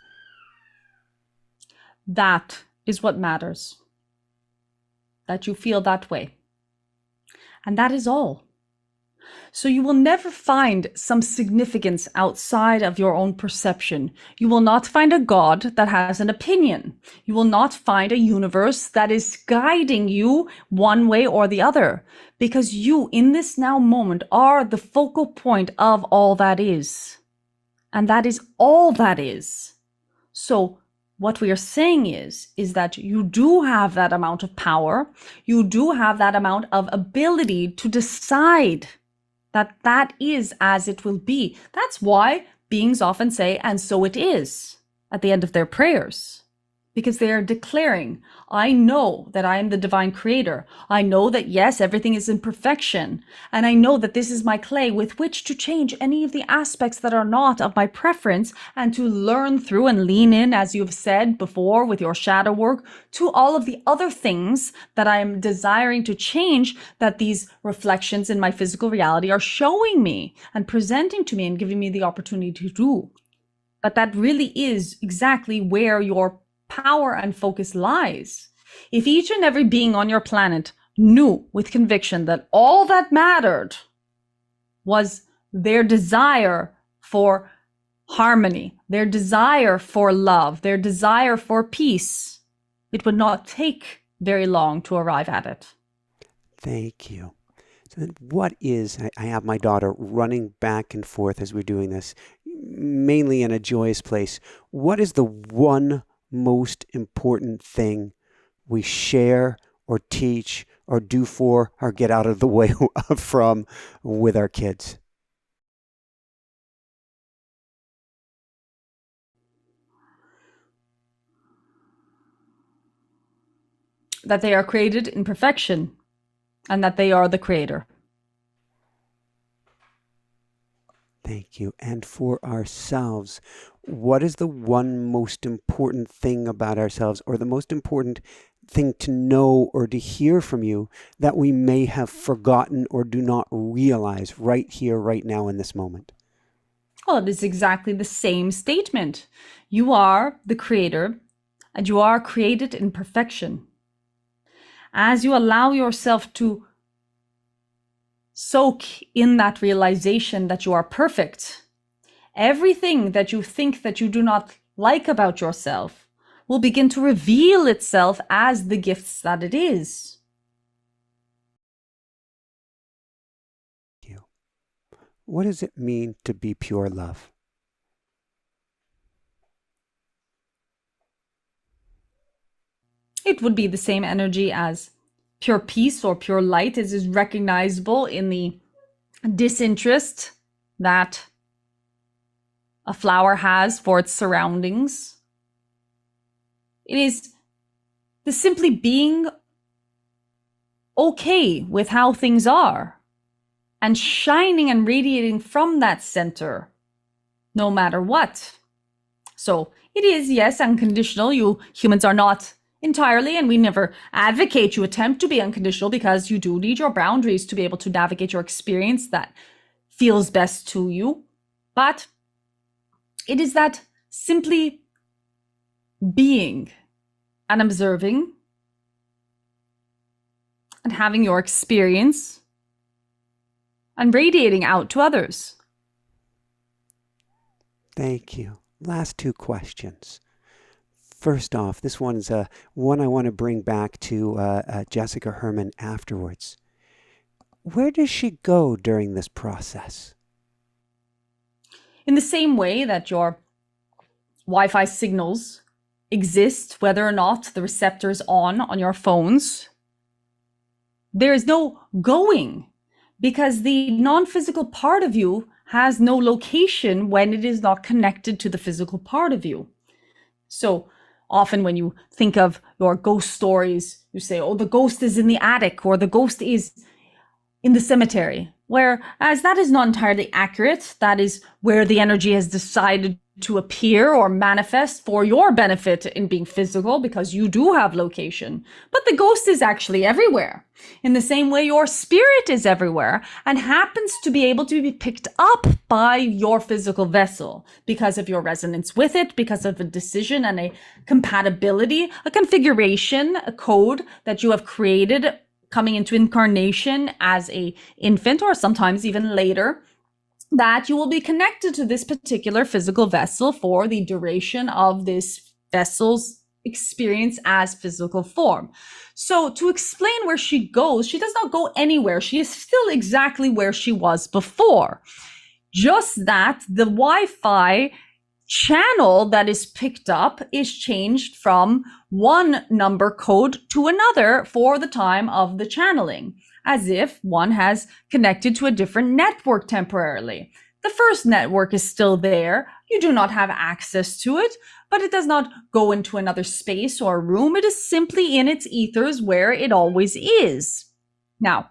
That is what matters. That you feel that way. And that is all. So you will never find some significance outside of your own perception. You will not find a God that has an opinion. You will not find a universe that is guiding you one way or the other, because you in this now moment are the focal point of all that is. And that is all that is. So what we are saying is that you do have that amount of power. You do have that amount of ability to decide that is as it will be. That's why beings often say, and so it is, at the end of their prayers. because they are declaring, I know that I am the divine creator. I know that, yes, everything is in perfection. And I know that this is my clay with which to change any of the aspects that are not of my preference, and to learn through and lean in, as you've said before with your shadow work, to all of the other things that I am desiring to change, that these reflections in my physical reality are showing me and presenting to me and giving me the opportunity to do. But that really is exactly where your power and focus lies. If each and every being on your planet knew with conviction that all that mattered was their desire for harmony, their desire for love, their desire for peace, it would not take very long to arrive at it. Thank you. So then what is, I have my daughter running back and forth as we're doing this, mainly in a joyous place. What is the one most important thing we share or teach or do for or get out of the way from with our kids? That they are created in perfection and that they are the creator. Thank you. And for ourselves, what is the one most important thing about ourselves, or the most important thing to know or to hear from you that we may have forgotten or do not realize right here, right now, in this moment? Well, it is exactly the same statement. You are the creator and you are created in perfection. As you allow yourself to soak in that realization that you are perfect, everything that you think that you do not like about yourself will begin to reveal itself as the gifts that it is. What does it mean to be pure love? It would be the same energy as pure peace or pure light. It is recognizable in the disinterest that a flower has for its surroundings. It is the simply being okay with how things are and shining and radiating from that center no matter what. So it is, yes, unconditional. You humans are not entirely, and we never advocate you attempt to be unconditional, because you do need your boundaries to be able to navigate your experience that feels best to you. But it is that simply being and observing and having your experience and radiating out to others. Thank you. Last two questions. First off, this one is one I want to bring back to Jessicka Herman afterwards. Where does she go during this process? In the same way that your Wi-Fi signals exist, whether or not the receptor is on your phones, there is no going, because the non-physical part of you has no location when it is not connected to the physical part of you. So often when you think of your ghost stories, you say, oh, the ghost is in the attic, or the ghost is in the cemetery. Whereas that is not entirely accurate. That is where the energy has decided to appear or manifest for your benefit in being physical, because you do have location. But the ghost is actually everywhere. In the same way, your spirit is everywhere and happens to be able to be picked up by your physical vessel because of your resonance with it, because of a decision and a compatibility, a configuration, a code that you have created coming into incarnation as a infant, or sometimes even later, that you will be connected to this particular physical vessel for the duration of this vessel's experience as physical form. So to explain where she goes, she does not go anywhere. She is still exactly where she was before. Just that the Wi-Fi channel that is picked up is changed from one number code to another for the time of the channeling, as if one has connected to a different network temporarily. The first network is still there. You do not have access to it, but it does not go into another space or room. It is simply in its ethers where it always is. Now,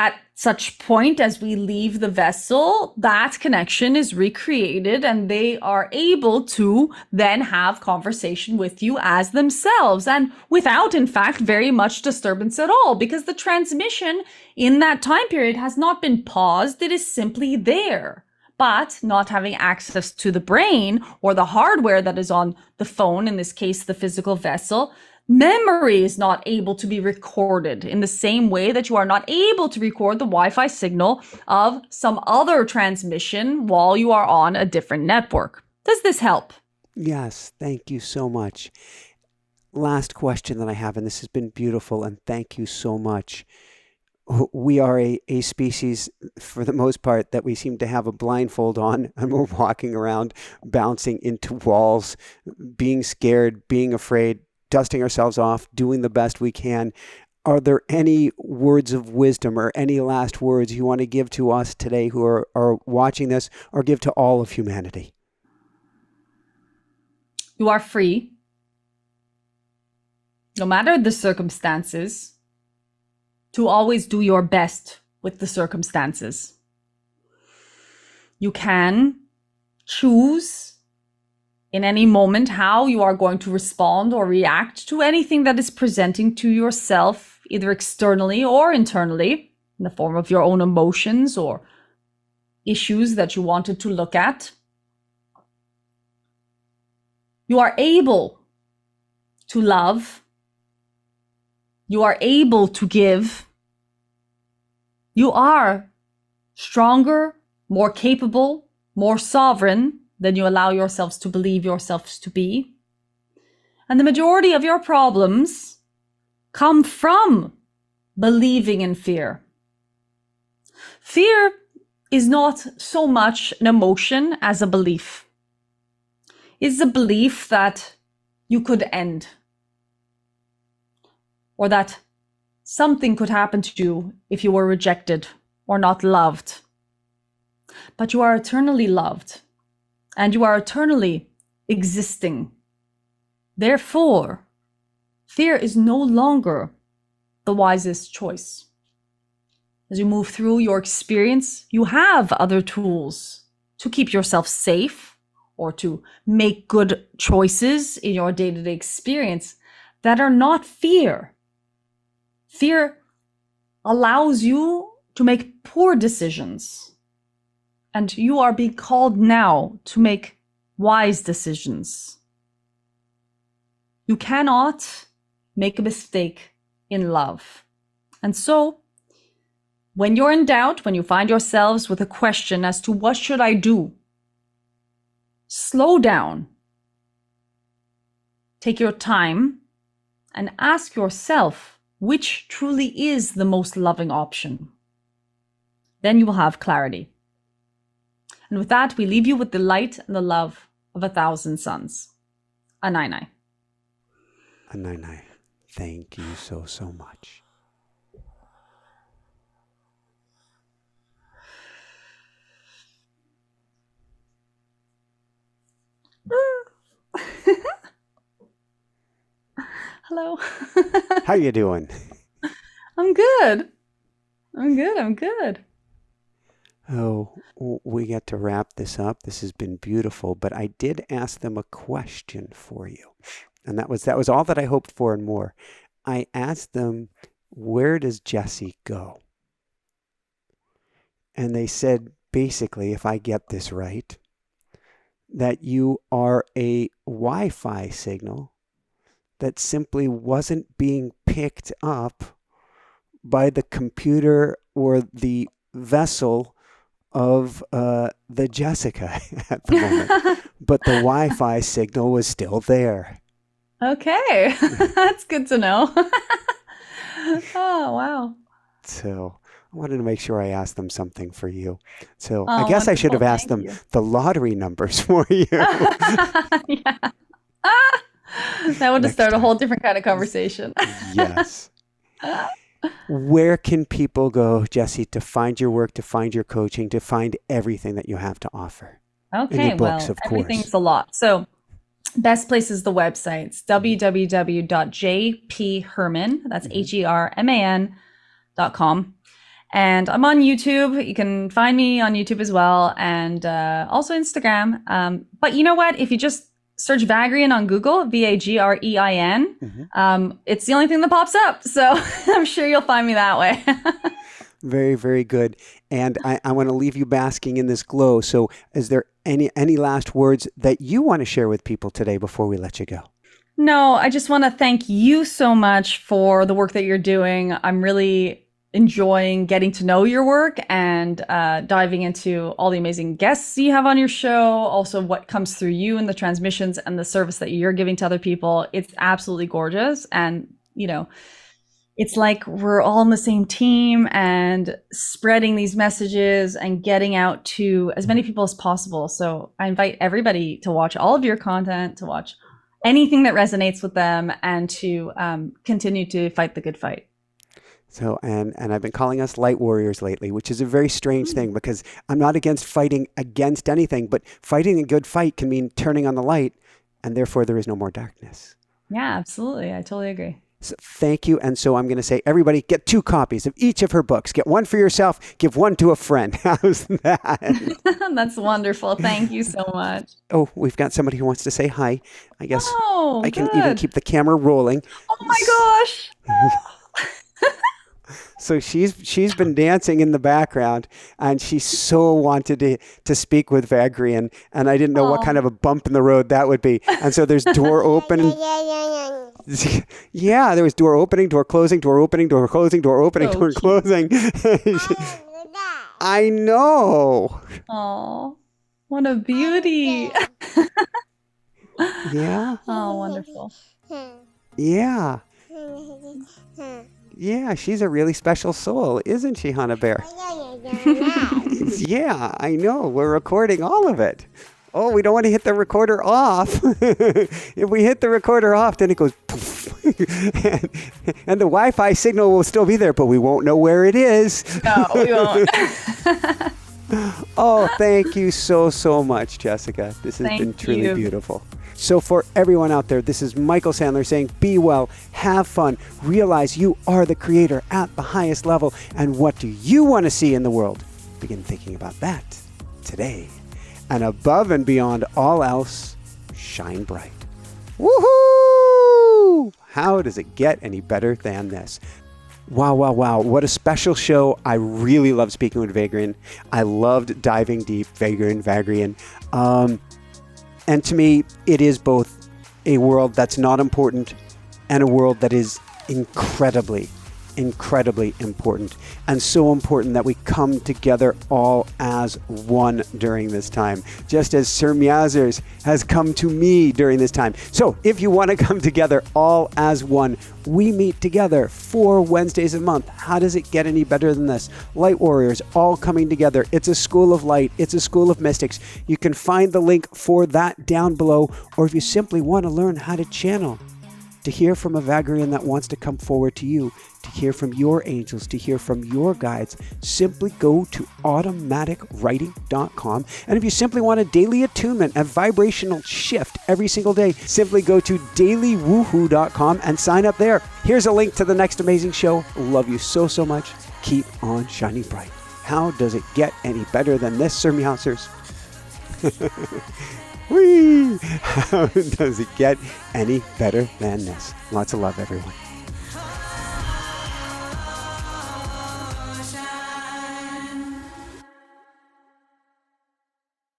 at such point as we leave the vessel, that connection is recreated and they are able to then have conversation with you as themselves and without, in fact, very much disturbance at all, because the transmission in that time period has not been paused. It is simply there. But not having access to the brain or the hardware that is on the phone, in this case, the physical vessel, memory is not able to be recorded in the same way that you are not able to record the Wi-Fi signal of some other transmission while you are on a different network. Does this help? Yes, thank you so much. Last question that I have, and this has been beautiful, and thank you so much. We are a species, for the most part, that we seem to have a blindfold on, and we're walking around, bouncing into walls, being scared, being afraid, dusting ourselves off, doing the best we can. Are there any words of wisdom or any last words you want to give to us today who are watching this, or give to all of humanity? You are free, no matter the circumstances, to always do your best with the circumstances. You can choose in any moment how you are going to respond or react to anything that is presenting to yourself, either externally or internally, in the form of your own emotions or issues that you wanted to look at. You are able to love. You are able to give. You are stronger, more capable, more sovereign than you allow yourselves to believe yourselves to be. And the majority of your problems come from believing in fear. Fear is not so much an emotion as a belief. It's a belief that you could end, or that something could happen to you if you were rejected or not loved. But you are eternally loved. And you are eternally existing. Therefore, fear is no longer the wisest choice. As you move through your experience, you have other tools to keep yourself safe or to make good choices in your day-to-day experience that are not fear. Fear allows you to make poor decisions. And you are being called now to make wise decisions. You cannot make a mistake in love. And so, when you're in doubt, when you find yourselves with a question as to what should I do, slow down. Take your time and ask yourself which truly is the most loving option. Then you will have clarity. And with that, we leave you with the light and the love of 1,000 suns. Anai. Anai. Thank you so, so much. Hello. How you doing? I'm good. I'm good. Oh, we get to wrap this up. This has been beautiful, but I did ask them a question for you. And that was all that I hoped for and more. I asked them, where does Jessie go? And they said, basically, if I get this right, that you are a Wi-Fi signal that simply wasn't being picked up by the computer or the vessel of the Jessicka at the moment. But the Wi-Fi signal was still there. Okay. That's good to know. Oh, wow. So I wanted to make sure I asked them something for you. So Oh, I guess I should have wonderful. asked them Thank you. the lottery numbers for you. Yeah. That would have Next started a time. whole different kind of conversation. Yes. Where can people go, Jessie, to find your work, to find your coaching, to find everything that you have to offer? And your Okay, books, well, of course. everything's a lot. So, best place is the website. It's www.jpherman, that's HERMAN.com. And I'm on YouTube. You can find me on YouTube as well, and also Instagram. But you know what? If you just search Vagrein on Google, Vagrein, it's the only thing that pops up. So I'm sure you'll find me that way. Very, very good. And I want to leave you basking in this glow. So is there any last words that you want to share with people today before we let you go? No, I just want to thank you so much for the work that you're doing. I'm really enjoying getting to know your work and diving into all the amazing guests you have on your show, also what comes through you in the transmissions and the service that you're giving to other people. It's absolutely gorgeous. And, it's like we're all on the same team and spreading these messages and getting out to as many people as possible. So I invite everybody to watch all of your content, to watch anything that resonates with them, and to continue to fight the good fight. So, and I've been calling us light warriors lately, which is a very strange thing because I'm not against fighting against anything, but fighting a good fight can mean turning on the light, and therefore there is no more darkness. Yeah, absolutely. I totally agree. So thank you. And so I'm going to say, everybody get 2 copies of each of her books. Get one for yourself, give one to a friend. How's that? That's wonderful. Thank you so much. Oh, we've got somebody who wants to say hi. I guess I can good. even keep the camera rolling. Oh my gosh. So she's been dancing in the background, and she so wanted to speak with Vagrein, and I didn't know what kind of a bump in the road that would be. And so there's door open. Yeah, there was door opening, door closing, door opening, door closing, door opening, door closing. I know. Oh, what a beauty. Yeah. Oh, wonderful. Yeah. Yeah, she's a really special soul, isn't she, Hannah Bear? Yeah, I know. We're recording all of it. Oh, we don't want to hit the recorder off. If we hit the recorder off, then it goes poof. And the Wi-Fi signal will still be there, but we won't know where it is. No, we won't. Oh, thank you so much, Jessicka. This has been truly beautiful. So for everyone out there, this is Michael Sandler saying, be well, have fun, realize you are the creator at the highest level, and what do you want to see in the world? Begin thinking about that today. And above and beyond all else, shine bright. Woohoo! How does it get any better than this? Wow. What a special show. I really love speaking with Vagrein. I loved diving deep, Vagrein. And to me, it is both a world that's not important and a world that is incredibly important. And so important that we come together all as one during this time, just as Sir Meowsers has come to me during this time. So if you want to come together all as one, we meet together 4 Wednesdays a month. How does it get any better than this? Light warriors all coming together. It's a school of light. It's a school of mystics. You can find the link for that down below, or if you simply want to learn how to channel, to hear from a Vagrein that wants to come forward to you, to hear from your angels, to hear from your guides, simply go to automaticwriting.com. And if you simply want a daily attunement, a vibrational shift every single day, simply go to dailywoohoo.com and sign up there. Here's a link to the next amazing show. Love you so much. Keep on shining bright. How does it get any better than this, Sir Meowsers? Whee! How does it get any better than this? Lots of love, everyone.